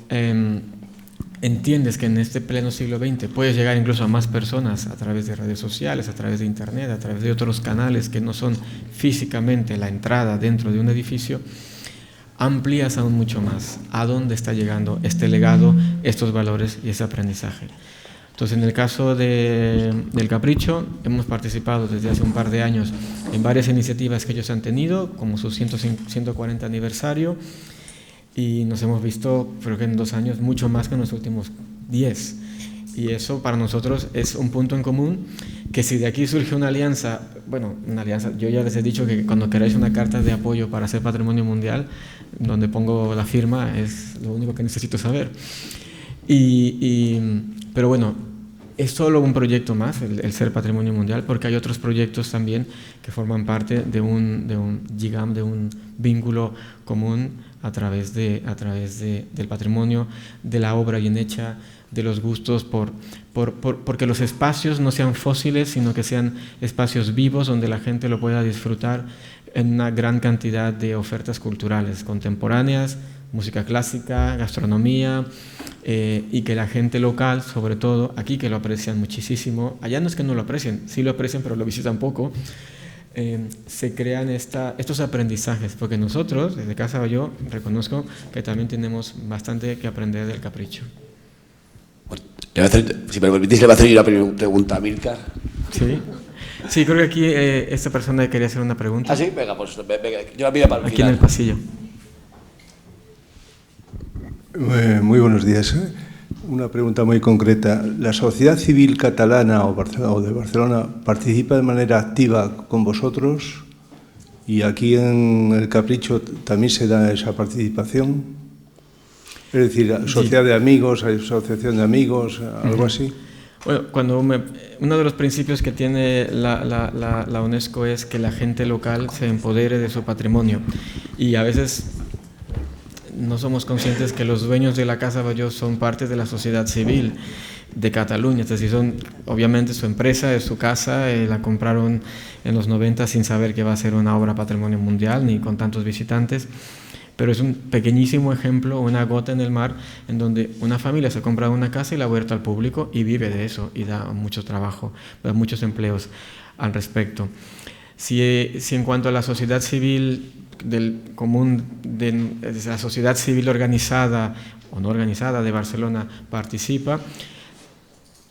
Speaker 2: entiendes que en este pleno siglo XX puedes llegar incluso a más personas a través de redes sociales, a través de internet, a través de otros canales que no son físicamente la entrada dentro de un edificio, amplías aún mucho más a dónde está llegando este legado, estos valores y ese aprendizaje. Entonces, en el caso del Capricho, hemos participado desde hace un par de años en varias iniciativas que ellos han tenido, como su 140 aniversario, y nos hemos visto, creo que en 2 años, mucho más que en los últimos 10. Y eso para nosotros es un punto en común, que si de aquí surge una alianza, yo ya les he dicho que cuando queráis una carta de apoyo para ser Patrimonio Mundial, donde pongo la firma, es lo único que necesito saber. Pero bueno, es solo un proyecto más, el ser Patrimonio Mundial, porque hay otros proyectos también que forman parte de un vínculo común a través del patrimonio, de la obra bien hecha, de los gustos, porque los espacios no sean fósiles, sino que sean espacios vivos donde la gente lo pueda disfrutar en una gran cantidad de ofertas culturales contemporáneas, música clásica, gastronomía, y que la gente local, sobre todo aquí, que lo aprecian muchísimo, allá no es que no lo aprecien, sí lo aprecian, pero lo visitan poco, se crean estos aprendizajes, porque nosotros, desde Casa Batlló, reconozco que también tenemos bastante que aprender del Capricho.
Speaker 1: Si me permitís, le voy a hacer una pregunta a Amílcar.
Speaker 2: Sí, creo que aquí esta persona quería hacer una pregunta.
Speaker 1: ¿Ah, sí? Venga, pues venga, yo la pido para el
Speaker 2: aquí final. En el pasillo.
Speaker 16: Muy buenos días. Una pregunta muy concreta. ¿La sociedad civil catalana o de Barcelona participa de manera activa con vosotros? ¿Y aquí en el Capricho también se da esa participación? Es decir, sociedad de amigos, asociación de amigos, algo así.
Speaker 2: Bueno, uno de los principios que tiene la UNESCO es que la gente local se empodere de su patrimonio. Y a veces no somos conscientes que los dueños de la Casa Batlló son parte de la sociedad civil de Cataluña, es decir, obviamente su empresa, es su casa, la compraron en los 90 sin saber que va a ser una obra Patrimonio Mundial ni con tantos visitantes, pero es un pequeñísimo ejemplo, una gota en el mar, en donde una familia se compra una casa y la ha abierto al público y vive de eso y da mucho trabajo, da muchos empleos al respecto. Si en cuanto a la sociedad civil del común, de la sociedad civil organizada o no organizada de Barcelona participa,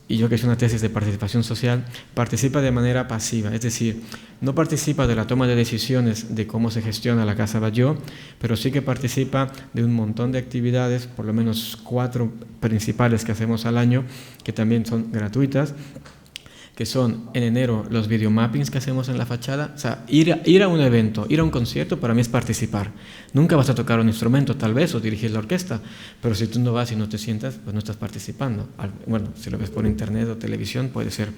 Speaker 2: y yo que hice una tesis de participación social, participa de manera pasiva, es decir, no participa de la toma de decisiones de cómo se gestiona la Casa Batlló, pero sí que participa de un montón de actividades, por lo menos 4 principales que hacemos al año, que también son gratuitas, que son en enero los videomappings que hacemos en la fachada. O sea, ir a un evento, ir a un concierto, para mí es participar. Nunca vas a tocar un instrumento, tal vez, o dirigir la orquesta, pero si tú no vas y no te sientas, pues no estás participando. Bueno, si lo ves por internet o televisión, puede ser.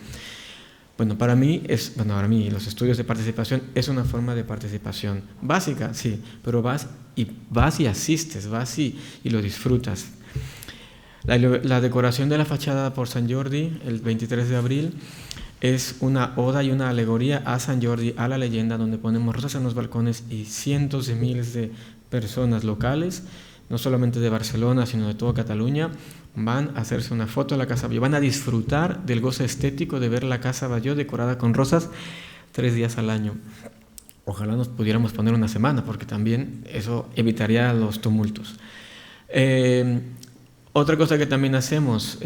Speaker 2: Bueno, para mí, los estudios de participación es una forma de participación básica, sí, pero vas y asistes, vas y lo disfrutas. La decoración de la fachada por Sant Jordi, el 23 de abril, es una oda y una alegoría a Sant Jordi, a la leyenda, donde ponemos rosas en los balcones y cientos de miles de personas locales, no solamente de Barcelona, sino de toda Cataluña, van a hacerse una foto a la Casa Batlló, van a disfrutar del goce estético de ver la Casa Batlló decorada con rosas 3 días al año. Ojalá nos pudiéramos poner una semana, porque también eso evitaría los tumultos. Otra cosa que también hacemos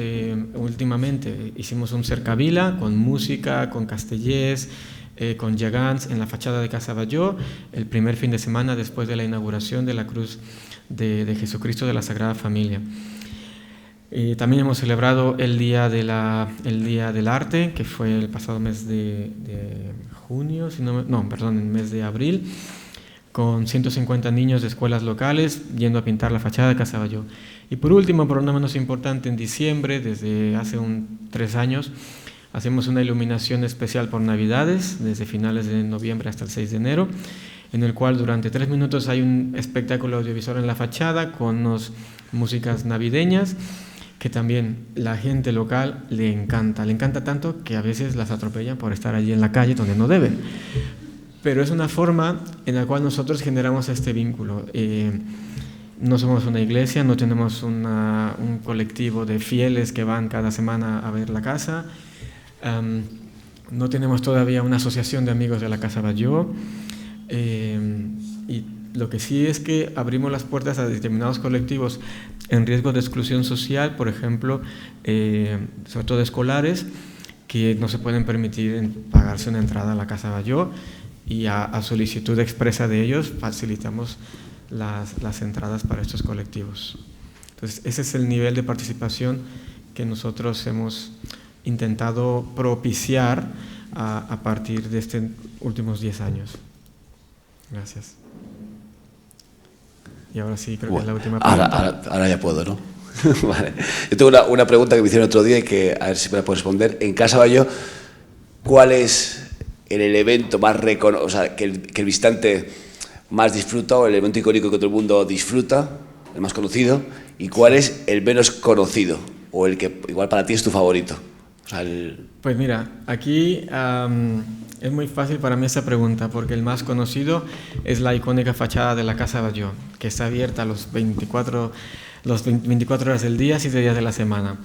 Speaker 2: últimamente, hicimos un cercavila con música, con castellés, con llegants en la fachada de Casa Batlló, el primer fin de semana después de la inauguración de la Cruz de Jesucristo de la Sagrada Familia. También hemos celebrado el Día del Arte, que fue el pasado mes de junio, el mes de abril, con 150 niños de escuelas locales yendo a pintar la fachada de Casa Batlló. Y por último, pero no menos importante, en diciembre, desde hace 3 años, hacemos una iluminación especial por Navidades, desde finales de noviembre hasta el 6 de enero, en el cual durante 3 minutos hay un espectáculo audiovisual en la fachada con músicas navideñas, que también la gente local le encanta tanto que a veces las atropellan por estar allí en la calle donde no deben. Pero es una forma en la cual nosotros generamos este vínculo. No somos una iglesia, no tenemos un colectivo de fieles que van cada semana a ver la casa, no tenemos todavía una asociación de amigos de la Casa Batlló, y lo que sí es que abrimos las puertas a determinados colectivos en riesgo de exclusión social, por ejemplo, sobre todo escolares, que no se pueden permitir pagarse una entrada a la Casa Batlló, y a solicitud expresa de ellos facilitamos las entradas para estos colectivos. Entonces, ese es el nivel de participación que nosotros hemos intentado propiciar a partir de estos últimos 10 años. Gracias. Y ahora sí, creo que es la última pregunta.
Speaker 1: Ahora ya puedo, ¿no? Vale. Yo tengo una pregunta que me hicieron otro día y que a ver si me la puedes responder. En Casa Batlló, ¿cuál es el elemento más reconocido, o sea, que el visitante más disfruta, o el elemento icónico que todo el mundo disfruta, el más conocido, y cuál es el menos conocido, o el que igual para ti es tu favorito? O sea,
Speaker 2: Pues mira, aquí es muy fácil para mí esa pregunta, porque el más conocido es la icónica fachada de la Casa Batlló, que está abierta los 24 horas del día, 7 días de la semana.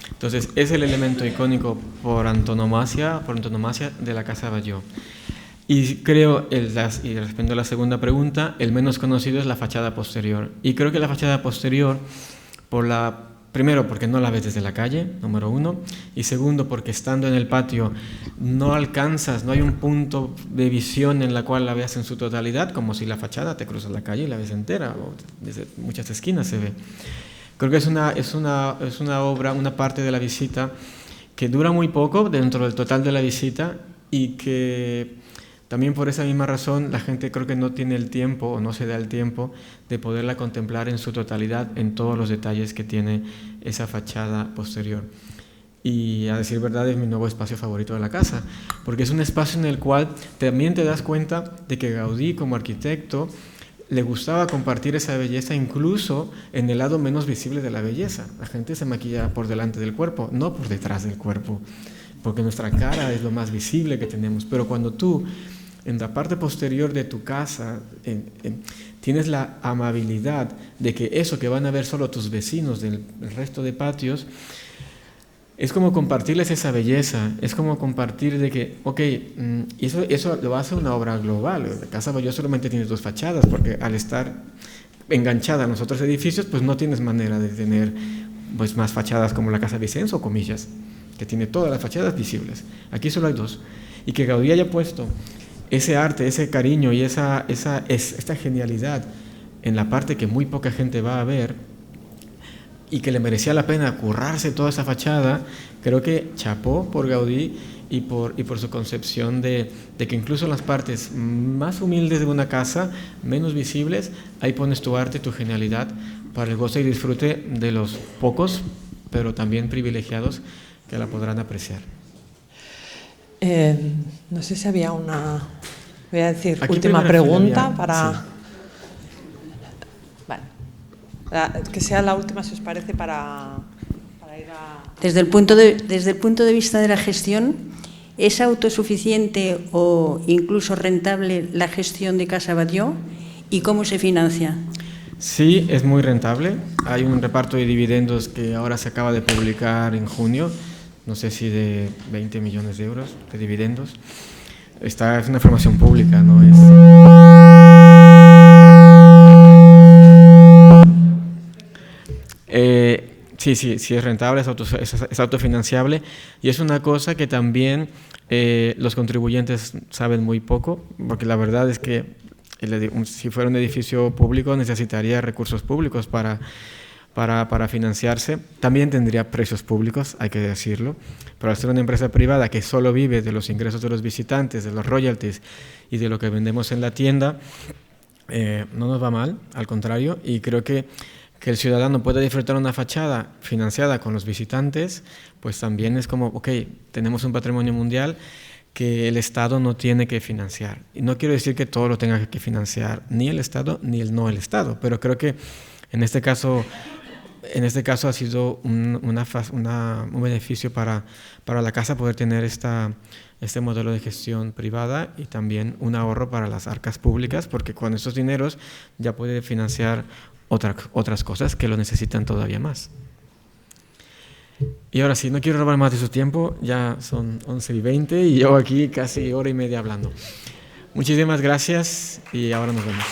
Speaker 2: Entonces, es el elemento icónico por antonomasia de la Casa Batlló. Y creo, y respondiendo a la segunda pregunta, el menos conocido es la fachada posterior. Y creo que la fachada posterior, primero, porque no la ves desde la calle, número 1, y segundo, porque estando en el patio no hay un punto de visión en la cual la veas en su totalidad, como si la fachada te cruzas la calle y la ves entera, o desde muchas esquinas se ve. Creo que es una obra, una parte de la visita que dura muy poco dentro del total de la visita, y que también por esa misma razón la gente creo que no tiene el tiempo, o no se da el tiempo de poderla contemplar en su totalidad, en todos los detalles que tiene esa fachada posterior. Y a decir verdad, es mi nuevo espacio favorito de la casa, porque es un espacio en el cual también te das cuenta de que Gaudí, como arquitecto, le gustaba compartir esa belleza incluso en el lado menos visible de la belleza. La gente se maquilla por delante del cuerpo, no por detrás del cuerpo, porque nuestra cara es lo más visible que tenemos. Pero cuando tú, en la parte posterior de tu casa, tienes la amabilidad de que eso que van a ver solo tus vecinos del resto de patios, es como compartirles esa belleza, es como compartir de que, eso lo hace una obra global. La Casa Batlló solamente tiene 2 fachadas, porque al estar enganchada a los otros edificios, pues no tienes manera de tener pues más fachadas como la Casa Vicenzo, comillas, que tiene todas las fachadas visibles. Aquí solo hay 2. Y que Gaudí haya puesto ese arte, ese cariño y esta genialidad en la parte que muy poca gente va a ver, y que le merecía la pena currarse toda esa fachada, creo que chapó por Gaudí y por su concepción de que incluso en las partes más humildes de una casa, menos visibles, ahí pones tu arte, tu genialidad, para el goce y disfrute de los pocos, pero también privilegiados, que la podrán apreciar.
Speaker 12: No sé si había una... Voy a decir,
Speaker 2: aquí
Speaker 12: última pregunta para...
Speaker 2: Sí.
Speaker 12: Que sea la última, si os parece, para ir a...
Speaker 13: Desde el punto de vista de la gestión, ¿es autosuficiente o incluso rentable la gestión de Casa Batlló? ¿Y cómo se financia?
Speaker 2: Sí, es muy rentable. Hay un reparto de dividendos que ahora se acaba de publicar en junio, no sé si de 20 millones de euros de dividendos. Es una información pública, no es... Sí, es rentable, es autofinanciable y es una cosa que también los contribuyentes saben muy poco, porque la verdad es que si fuera un edificio público necesitaría recursos públicos para financiarse. También tendría precios públicos, hay que decirlo, pero al ser una empresa privada que solo vive de los ingresos de los visitantes, de los royalties y de lo que vendemos en la tienda, no nos va mal, al contrario, y creo que el ciudadano pueda disfrutar una fachada financiada con los visitantes, pues también es como, ok, tenemos un patrimonio mundial que el Estado no tiene que financiar. Y no quiero decir que todo lo tenga que financiar ni el Estado ni el Estado, pero creo que en este caso ha sido un beneficio para la casa poder tener este modelo de gestión privada y también un ahorro para las arcas públicas, porque con esos dineros ya puede financiar otras cosas que lo necesitan todavía más. Y ahora sí, no quiero robar más de su tiempo, ya son 11:20 y yo aquí casi hora y media hablando. Muchísimas gracias y ahora nos vemos.